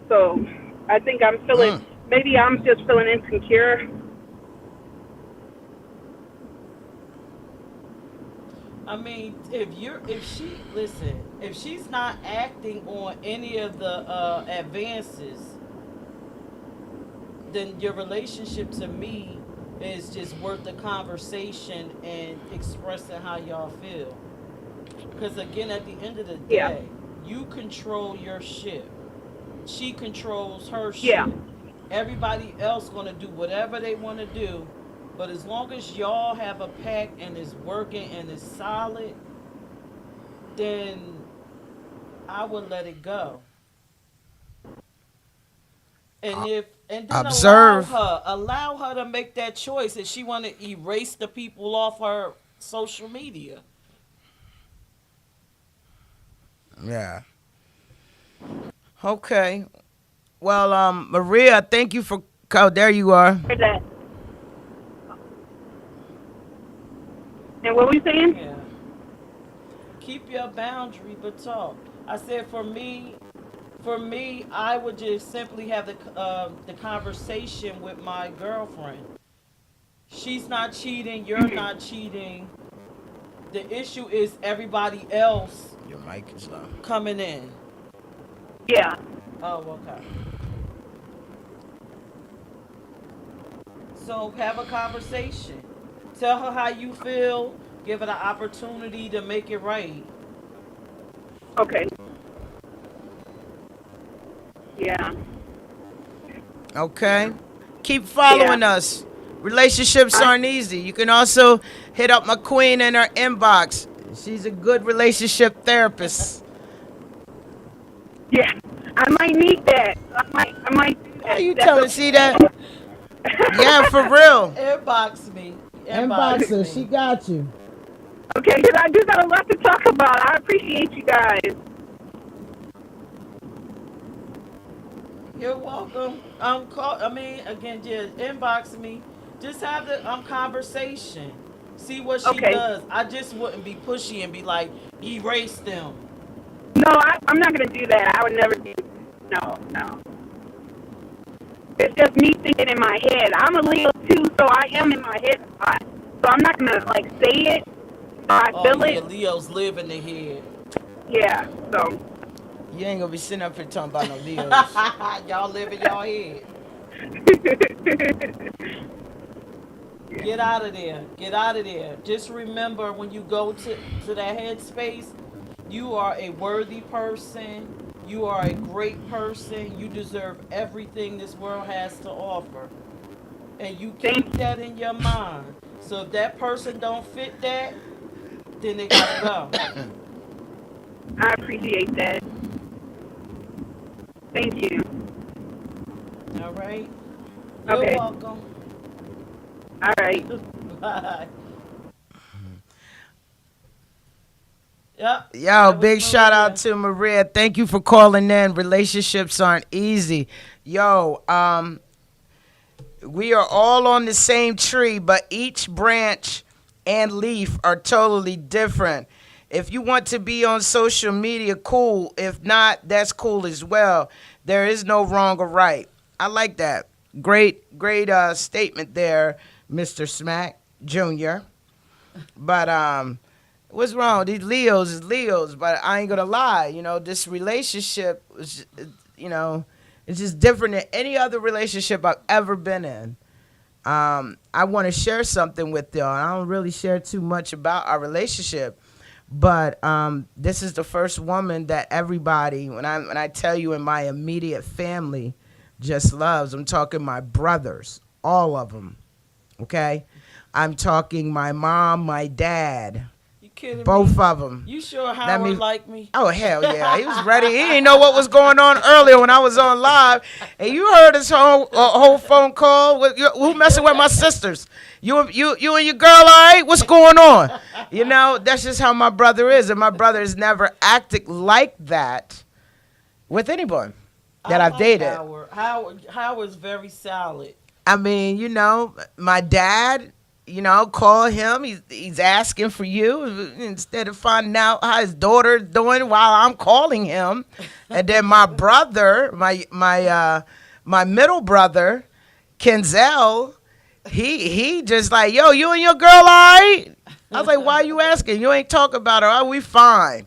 So I think I'm feeling. Mm. Maybe I'm just feeling insecure. I mean, if she's not acting on any of the advances, then your relationship to me is just worth the conversation and expressing how y'all feel. Because again, at the end of the Yeah. day, you control your ship. She controls her Yeah. ship. Everybody else gonna do whatever they want to do, but as long as y'all have a pact and it's working and it's solid, then I would let it go. And then Observe. allow her to make that choice if she want to erase the people off her social media. Yeah. Okay. Well, Maria, thank you for. Oh, there you are. That. And what were you saying? Yeah. Keep your boundary, but talk. I said for me, I would just simply have the conversation with my girlfriend. She's not cheating. You're not cheating. The issue is everybody else Your mic is low. coming in. Yeah. Oh, okay. So have a conversation. Tell her how you feel. Give her the opportunity to make it right. Okay. Yeah. Okay. Keep Yeah. following us. Relationships I, aren't easy. You can also hit up my queen in her inbox. She's a good relationship therapist. yeah. I might need that. I might do How that. you That's telling? See that? Yeah, for real. Inbox me. Inbox Inbox her. me. She got you. okay, because I do got a lot to talk about. I appreciate you guys. You're welcome. Call. I mean, again, just inbox me. Just have the conversation. See what she Okay. does. I just wouldn't be pushy and be like, erase them. No, I'm not gonna do that. I would never do. No, no. It's just me thinking in my head. I'm a Leo too, so I am in my head a lot. So I'm not gonna like say it. I Oh feel yeah, it. Leos live in the head. Yeah. So. You ain't gonna be sitting up here talking about no Leos. Y'all live in y'all head. Get out of there. Get out of there. Just remember when you go to that headspace, you are a worthy person. You are a great person. You deserve everything this world has to offer. And you keep Thank you. that in your mind. So if that person don't fit that, then they gotta go. I appreciate that. Thank you. All right? You're Okay. welcome. All right. Bye. Yep. Yo, That was big shout out Maria. to Maria. Thank you for calling in. Relationships aren't easy. Yo, we are all on the same tree, but each branch and leaf are totally different. If you want to be on social media, cool. If not, that's cool as well. There is no wrong or right. I like that. Great statement there, Mr. Smack Jr. But what's wrong? These Leos is Leos, but I ain't gonna lie. You know, this relationship was, you know, it's just different than any other relationship I've ever been in. I want to share something with y'all. I don't really share too much about our relationship, but this is the first woman that everybody, when I tell you in my immediate family, just loves. I'm talking my brothers, all of them. Okay, I'm talking my mom, my dad, You kidding both me? of them. You sure That Howard mean- like me? Oh hell yeah, he was ready. He didn't know what was going on earlier when I was on live, and you heard his whole phone call. Who messing with my sisters? You and your girl, all right? What's going on? You know, that's just how my brother is, and my brother has never acted like that with anyone that I I've like dated. Howard's very solid. I mean, you know, my dad, you know, call him. He's asking for you instead of finding out how his daughter's doing while I'm calling him. And then my brother, my middle brother, Kenzel, he just like, yo, you and your girl, all right? I was like, why are you asking? You ain't talking about her. Oh, we fine.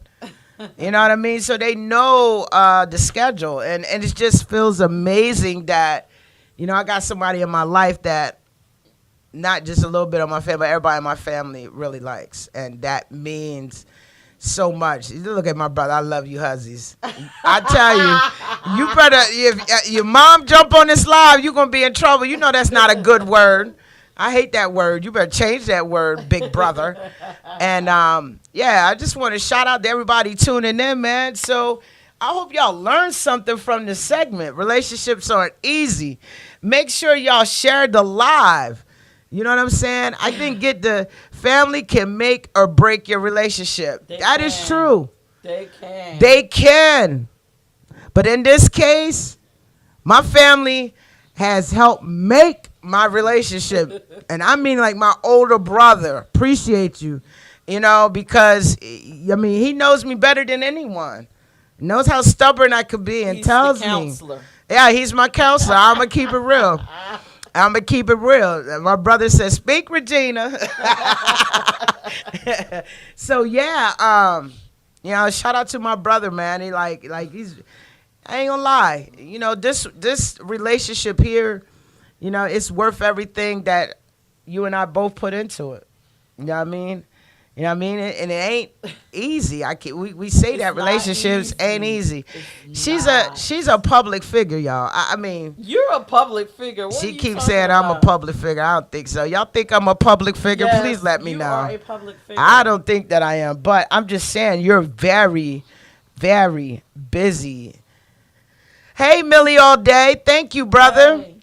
You know what I mean? So they know the schedule, and it just feels amazing that, you know, I got somebody in my life that not just a little bit of my family, but everybody in my family really likes, and that means so much. You look at my brother. I love you, Huzzies. I tell you, you better, if your mom jump on this live, you're gonna be in trouble. You know that's not a good word. I hate that word. You better change that word, big brother. And yeah, I just want to shout out to everybody tuning in, man. So I hope y'all learned something from this segment. Relationships aren't easy. Make sure y'all share the live. You know what I'm saying? I think the family can make or break your relationship. That is true. They can. They can. But in this case, my family has helped make my relationship. And I mean like my older brother. Appreciate you. You know, because, I mean, he knows me better than anyone. Knows how stubborn I could be and He's tells the me. counselor. Yeah, he's my counselor. I'm going to keep it real. I'm going to keep it real. My brother says, speak, Regina. So, yeah, you know, shout out to my brother, man. He like he's, I ain't gonna lie. You know, this relationship here, you know, it's worth everything that you and I both put into it. You know what I mean? You know what I mean? And it ain't easy. We say It's that not relationships ain't easy. It's She's a public figure, y'all. I mean, You're a public figure. What are she you keeps talking saying I'm a about? public figure. I don't think so. Y'all think I'm a public figure? Yes, Please let me you know. are a public figure. I don't think that I am, but I'm just saying you're very, very busy. Hey, Millie, all day. Thank you, brother. Hey,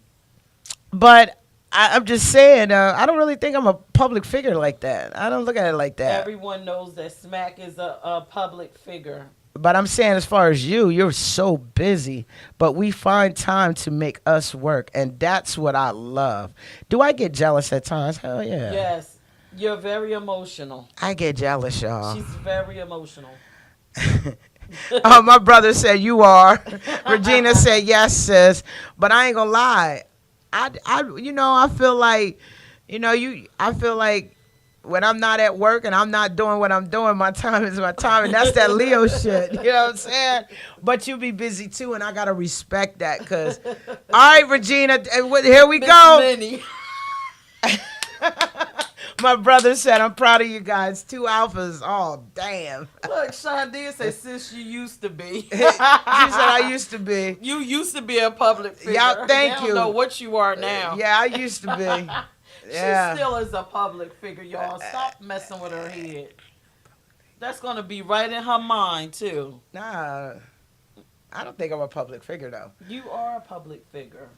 But I'm just saying, I don't really think I'm a public figure like that. I don't look at it like that. everyone knows that Smack is a public figure. But I'm saying, as far as you're so busy, but we find time to make us work, and that's what I love. Do I get jealous at times? Hell yeah. Yes, you're very emotional. I get jealous, y'all. She's very emotional. Oh, my brother said you are. Regina said yes, sis. But I ain't gonna lie. I feel like, I feel like when I'm not at work and I'm not doing what I'm doing, my time is my time, and that's that Leo shit. You know what I'm saying? But you be busy too, and I gotta respect that. Cause, all right, Regina, here we Miss go. Minnie. My brother said, I'm proud of you guys. 2 alphas. Oh, damn. Look, Sean did say, sis, you used to be. She said I used to be. You used to be a public figure. Y'all, thank They you. don't know what you are now. Yeah, I used to be. Yeah. She still is a public figure, y'all. Stop messing with her head. That's going to be right in her mind, too. Nah, I don't think I'm a public figure, though. You are a public figure.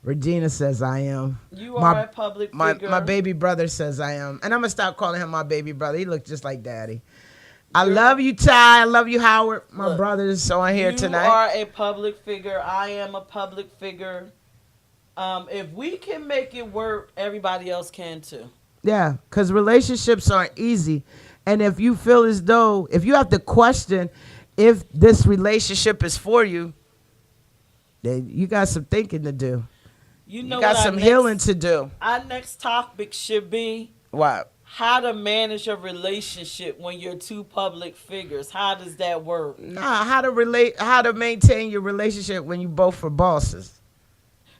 Regina says I am. You are a public figure. My baby brother says I am. And I'm going to stop calling him my baby brother. He looks just like daddy. I love you, Ty. I love you, Howard. My brothers on here tonight. You are a public figure. I am a public figure. If we can make it work, everybody else can too. Yeah, because relationships aren't easy. And if you feel as though, if you have to question if this relationship is for you, then you got some thinking to do. You know, you got some healing to do. Our next topic should be What? how to manage a relationship when you're 2 public figures. How does that work? Nah, how to maintain your relationship when you both are bosses.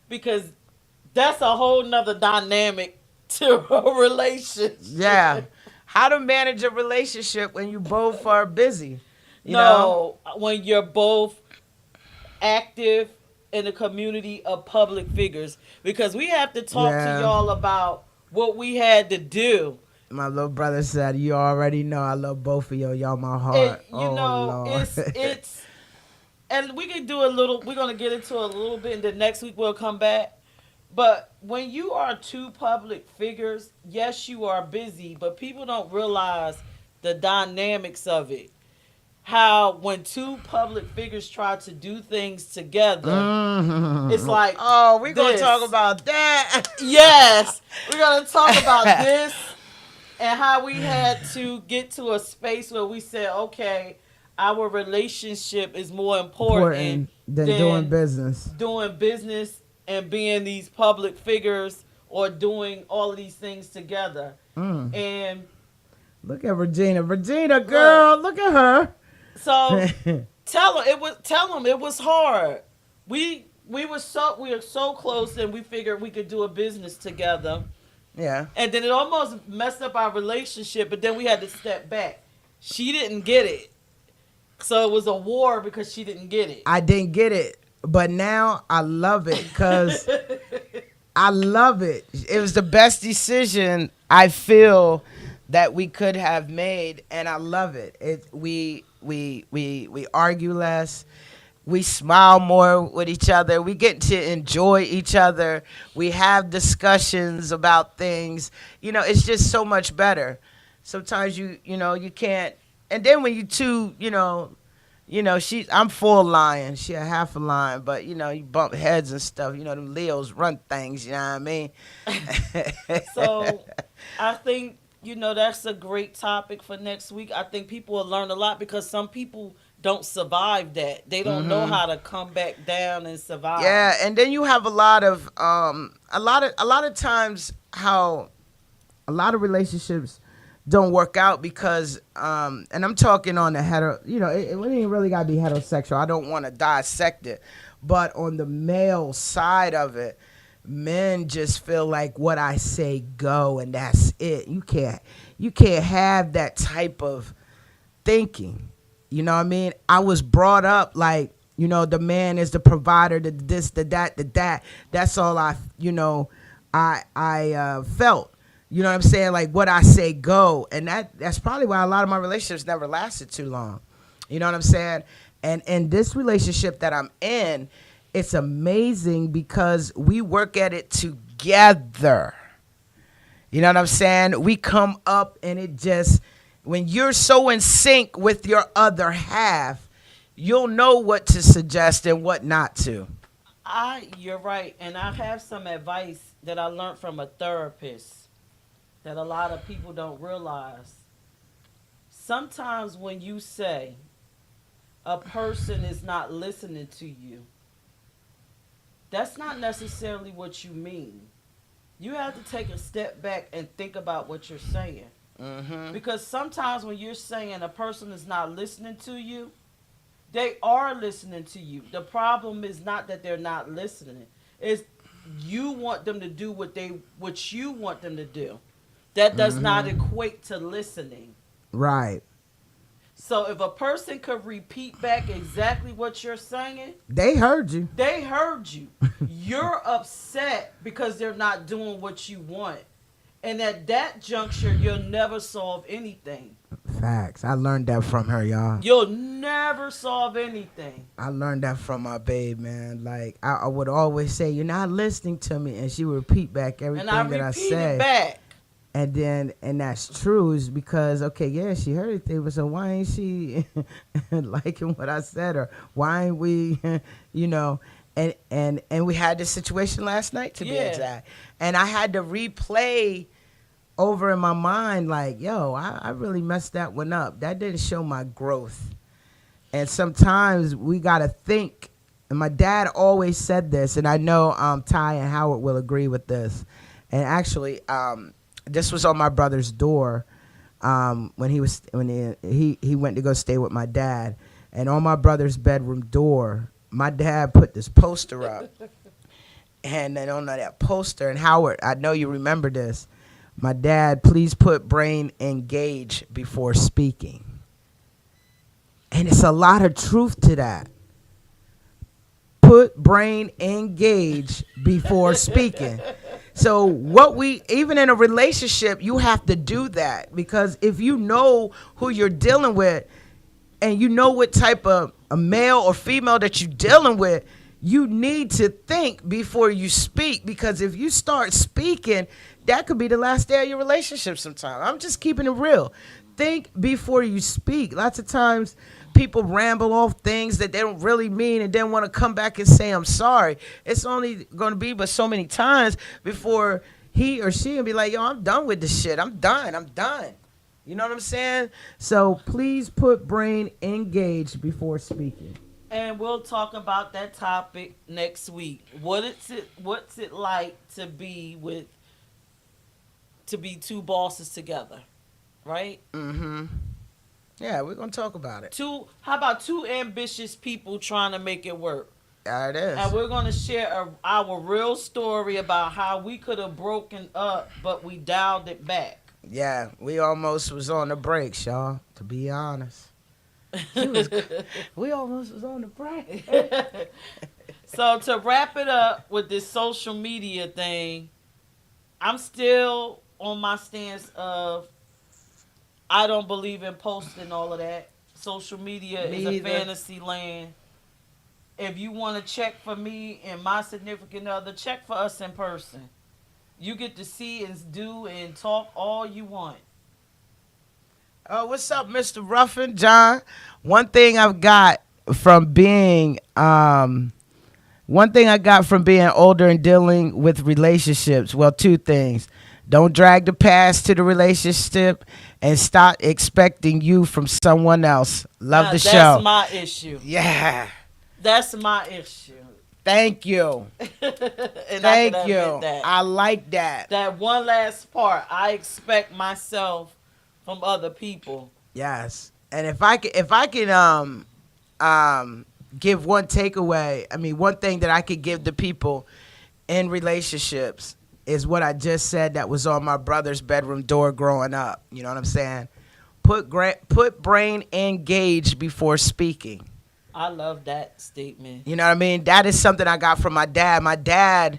Because that's a whole nother dynamic to a relationship. Yeah. How to manage a relationship when you both are busy. You No, know? when you're both active in the community of public figures. Because we have to talk to y'all about what we had to do. My little brother said, you already know I love both of y'all my heart. Lord. It's and we can do a little, we're going to get into a little bit, and then next week we'll come back. But when you are 2 public figures, yes, you are busy, but people don't realize the dynamics of it. How when 2 public figures try to do things together, it's like, oh, we're going to this. talk about that. Yes, we're going to talk about this and how we had to get to a space where we said, okay, our relationship is more important than doing business. Doing business and being these public figures or doing all of these things together. And look at Regina. Regina, girl, look at her. So tell them it was hard. We were so close, and we figured we could do a business together. Yeah. And then it almost messed up our relationship, but then we had to step back. She didn't get it. So it was a war because she didn't get it. I didn't get it, but now I love it because I love it. It was the best decision I feel that we could have made, and I love it. We argue less. We smile more with each other. We get to enjoy each other. We have discussions about things. You know, it's just so much better. Sometimes you can't. And then when you 2, I'm full lion. She a half a lion, but you bump heads and stuff. Them Leos run things. You know what I mean? So I think that's a great topic for next week. I think people will learn a lot because some people don't survive that. They don't know how to come back down and survive. Yeah, and then you have a lot of times how a lot of relationships don't work out because and I'm talking on the hetero, it ain't really gotta be heterosexual. I don't want to dissect it, but on the male side of it, men just feel like what I say go and that's it. You can't have that type of thinking. You know what I mean? I was brought up like, the man is the provider, the this, the that, the that. That's all I felt. You know what I'm saying? Like what I say go. And that's probably why a lot of my relationships never lasted too long. You know what I'm saying? And in this relationship that I'm in, it's amazing because we work at it together. You know what I'm saying? We come up and it just when you're so in sync with your other half, you'll know what to suggest and what not to. You're right, and I have some advice that I learned from a therapist that a lot of people don't realize. Sometimes when you say a person is not listening to you, that's not necessarily what you mean. You have to take a step back and think about what you're saying. Mm-hmm. Because sometimes when you're saying a person is not listening to you, they are listening to you. The problem is not that they're not listening. It's you want them to do what you want them to do. That does not equate to listening. Right. So if a person could repeat back exactly what you're saying, They heard you. they heard you. You're upset because they're not doing what you want. And at that juncture, you'll never solve anything. Facts. I learned that from her, y'all. You'll never solve anything. I learned that from my babe, man. Like I would always say, "You're not listening to me," and she would repeat back everything And I that I repeat say. it back. And that's true is because okay, yeah, she heard it, but so why ain't she liking what I said, or why ain't we, you know? And we had this situation last night to be Yeah. exact, and I had to replay over in my mind like, yo, I really messed that one up. That didn't show my growth. And sometimes we gotta think. And my dad always said this, and I know Ty and Howard will agree with this. And actually, this was on my brother's door when he went to go stay with my dad, and on my brother's bedroom door, my dad put this poster up, and then on that poster, and Howard, I know you remember this. My dad, please put brain engage before speaking, and it's a lot of truth to that. Put brain engage before speaking. So even in a relationship, you have to do that, because if you know who you're dealing with and you know what type of a male or female that you're dealing with, you need to think before you speak, because if you start speaking, that could be the last day of your relationship sometime. I'm just keeping it real. Think before you speak. Lots of times people ramble off things that they don't really mean and then want to come back and say, I'm sorry. It's only going to be but so many times before he or she will be like, yo, I'm done with this shit. I'm done. You know what I'm saying? So please put brain engaged before speaking. And we'll talk about that topic next week. What's it like to be two bosses together, right? Mm-hmm. Yeah, we're gonna talk about it. How about two ambitious people trying to make it work? There it is. And we're gonna share our real story about how we could have broken up, but we dialed it back. Yeah, we almost was on the brakes, y'all. To be honest, we almost was on the break. So to wrap it up with this social media thing, I'm still on my stance of I don't believe in posting all of that. Social media is a fantasy land. If you want to check for me and my significant other, check for us in person. You get to see and do and talk all you want. What's up, Mr. Ruffin, John? One thing I got from being older and dealing with relationships. Well, two things. Don't drag the past to the relationship, and stop expecting you from someone else. Love the show. That's my issue. Yeah. That's my issue. Thank you. And Thank I can you. admit that. I like that. That one last part, I expect myself from other people. Yes. And if I can give one takeaway, I mean, one thing that I could give the people in relationships is what I just said that was on my brother's bedroom door growing up. You know what I'm saying? Put brain engaged before speaking. I love that statement. You know what I mean? That is something I got from my dad. My dad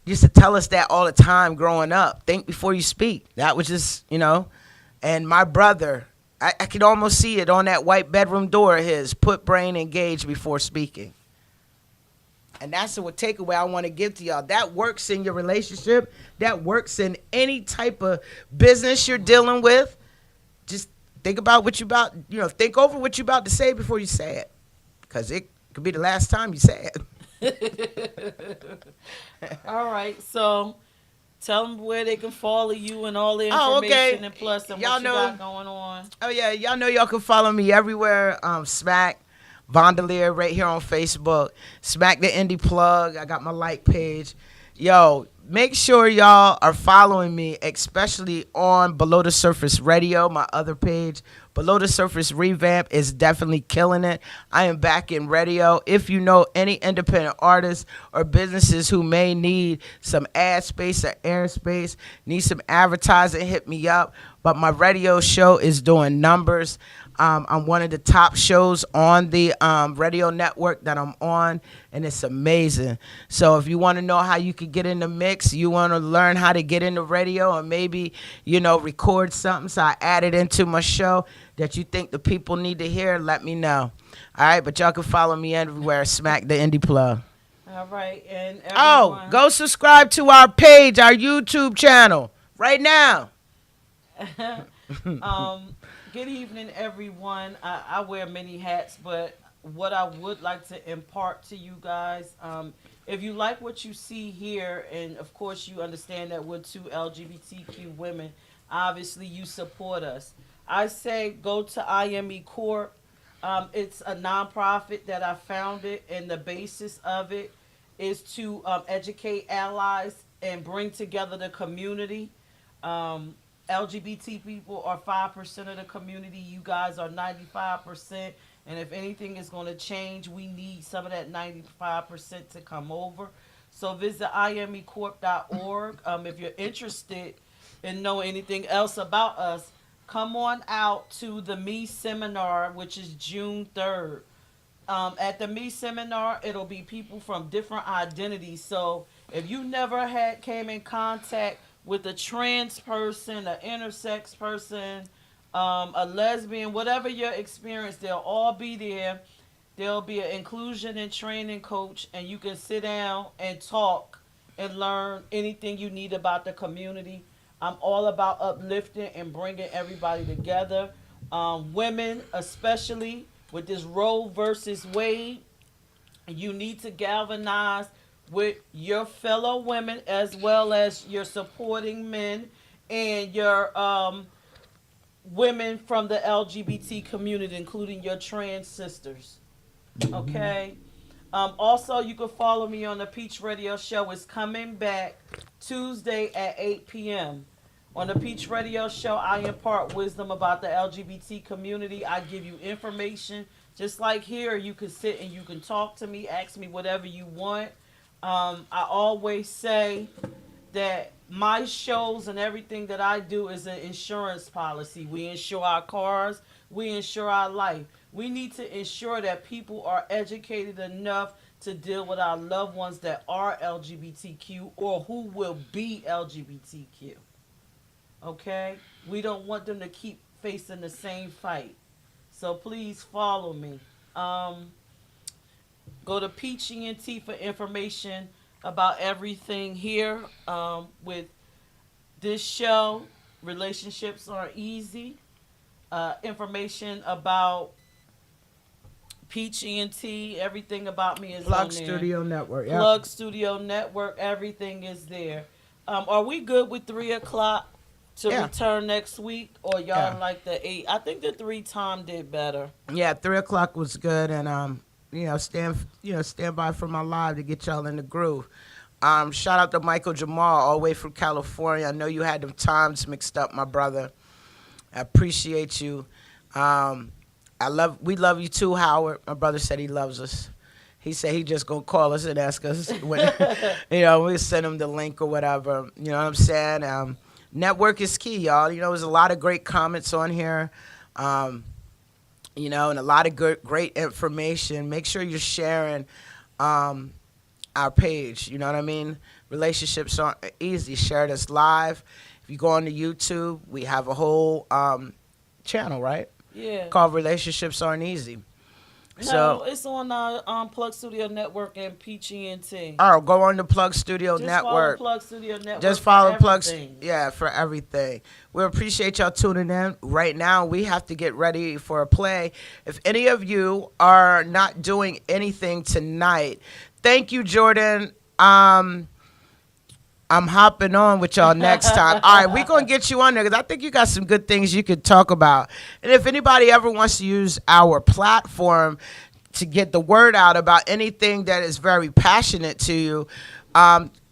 used to tell us that all the time growing up. Think before you speak. That was just, And my brother, I could almost see it on that white bedroom door of his. Put brain engaged before speaking. And that's the takeaway I want to give to y'all. That works in your relationship. That works in any type of business you're dealing with. Just think about what you about, think over what you about to say before you say it, because it could be the last time you say it. All right, so tell them where they can follow you and all the Oh, information okay. and plus and Y'all what you know. got going on. Oh yeah, y'all know y'all can follow me everywhere. Smack Vondelier right here on Facebook. Smack the Indie Plug. I got my like page. Yo, make sure y'all are following me, especially on Below the Surface Radio, my other page. Below the Surface Revamp is definitely killing it. I am back in radio. If you know any independent artists or businesses who may need some ad space or air space, need some advertising, hit me up. But my radio show is doing numbers. I'm one of the top shows on the radio network that I'm on, and it's amazing. So if you want to know how you can get in the mix, you want to learn how to get into radio and maybe, record something so I add it into my show that you think the people need to hear, let me know. All right, but y'all can follow me everywhere, Smack the Indie Plug. All right, and everyone, Oh, go subscribe to our page, our YouTube channel, right now. Good evening, everyone. I wear many hats, but what I would like to impart to you guys, if you like what you see here, and of course you understand that we're two LGBTQ women, obviously you support us. I say go to IME Corp. It's a nonprofit that I founded, and the basis of it is to educate allies and bring together the community. LGBT people are 5% of the community. You guys are 95%. And if anything is going to change, we need some of that 95% to come over. So visit imecorp.org. If you're interested in knowing anything else about us, come on out to the Me Seminar, which is June 3rd. At the Me Seminar, it'll be people from different identities. So if you never came in contact with a trans person, an intersex person, a lesbian, whatever your experience, they'll all be there. There'll be an inclusion and training coach, and you can sit down and talk and learn anything you need about the community. I'm all about uplifting and bringing everybody together. Women, especially with this Roe versus Wade, you need to galvanize with your fellow women as well as your supporting men and your women from the LGBT community, including your trans sisters. Okay? Also, you can follow me on the Peach Radio Show. It's coming back Tuesday at 8 p.m. On the Peach Radio Show, I impart wisdom about the LGBT community. I give you information. Just like here, you can sit and you can talk to me, ask me whatever you want. I always say that my shows and everything that I do is an insurance policy. We insure our cars, we insure our life. We need to ensure that people are educated enough to deal with our loved ones that are LGBTQ or who will be LGBTQ. Okay? We don't want them to keep facing the same fight. So please follow me. Go to Peach ENT for information about everything here with this show. Relationships are easy. Information about Peach ENT, everything about me is Plug on there. Studio Network. Yeah. Plug Studio Network, everything is there. Are we good with 3 o'clock to return next week, or y'all like the 8? I think the 3 time did better. Yeah, 3 o'clock was good, and stand by for my live to get y'all in the groove. Shout out to Michael Jamal, all the way from California. I know you had them times mixed up, my brother. I appreciate you. We love you too, Howard. My brother said he loves us. He said he just gonna call us and ask us when, we send him the link or whatever. You know what I'm saying? Network is key, y'all. There's a lot of great comments on here. And a lot of great information. Make sure you're sharing our page. You know what I mean? Relationships aren't easy. Share this live. If you go on to YouTube, we have a whole channel, right? Yeah. Called Relationships Aren't Easy. No, So, it's on Plug Studio Network and Peachy NT. oh, go on the Plug Studio Just follow Network. Plug Studio Network. Just for follow Plugs. everything. Yeah, for everything. We appreciate y'all tuning in. Right now, we have to get ready for a play. If any of you are not doing anything tonight, thank you, Jordan. I'm hopping on with y'all next time. All right, we're going to get you on there because I think you got some good things you could talk about. And if anybody ever wants to use our platform to get the word out about anything that is very passionate to you,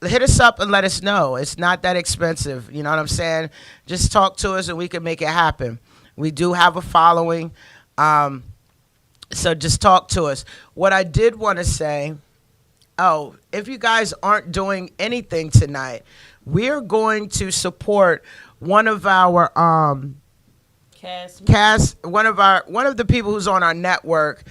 hit us up and let us know. It's not that expensive. You know what I'm saying? Just talk to us and we can make it happen. We do have a following. So just talk to us. What I did want to say, if you guys aren't doing anything tonight, we're going to support one of our one of the people who's on our network,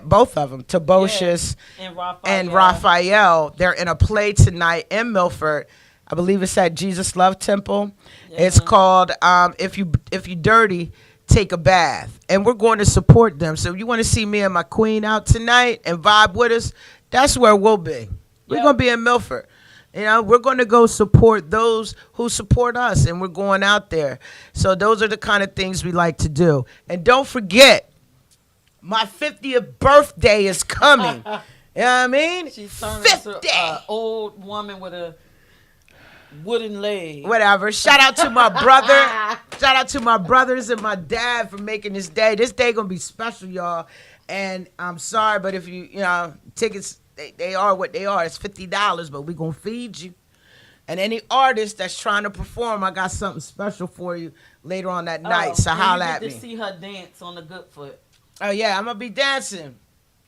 both of them, Tobocious and Raphael. They're in a play tonight in Milford. I believe it's at Jesus Love Temple. Yeah. It's called If You Dirty, Take a Bath, and we're going to support them. So if you want to see me and my queen out tonight and vibe with us, that's where we'll be. We're going to be in Milford. You know, we're going to go support those who support us, and we're going out there. So those are the kind of things we like to do. And don't forget, my 50th birthday is coming. You know what I mean? She's turning into an old woman with a wooden leg. Whatever. Shout out to my brother. Shout out to my brothers and my dad for making this day. This day going to be special, y'all. And I'm sorry, but if you tickets, they are what they are. It's $50, but we're going to feed you. And any artist that's trying to perform, I got something special for you later on that night. So holla at me. You get to see her dance on the good foot. Oh, yeah, I'm going to be dancing.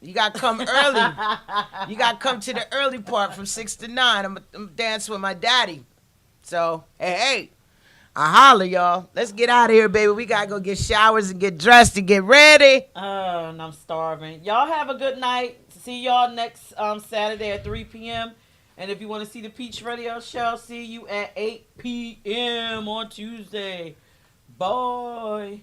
You got to come early. You got to come to the early part from 6 to 9. I'm going to dance with my daddy. So, hey. I holler, y'all. Let's get out of here, baby. We got to go get showers and get dressed and get ready. And I'm starving. Y'all have a good night. See y'all next Saturday at 3 p.m. And if you want to see the Peach Radio Show, see you at 8 p.m. on Tuesday. Bye.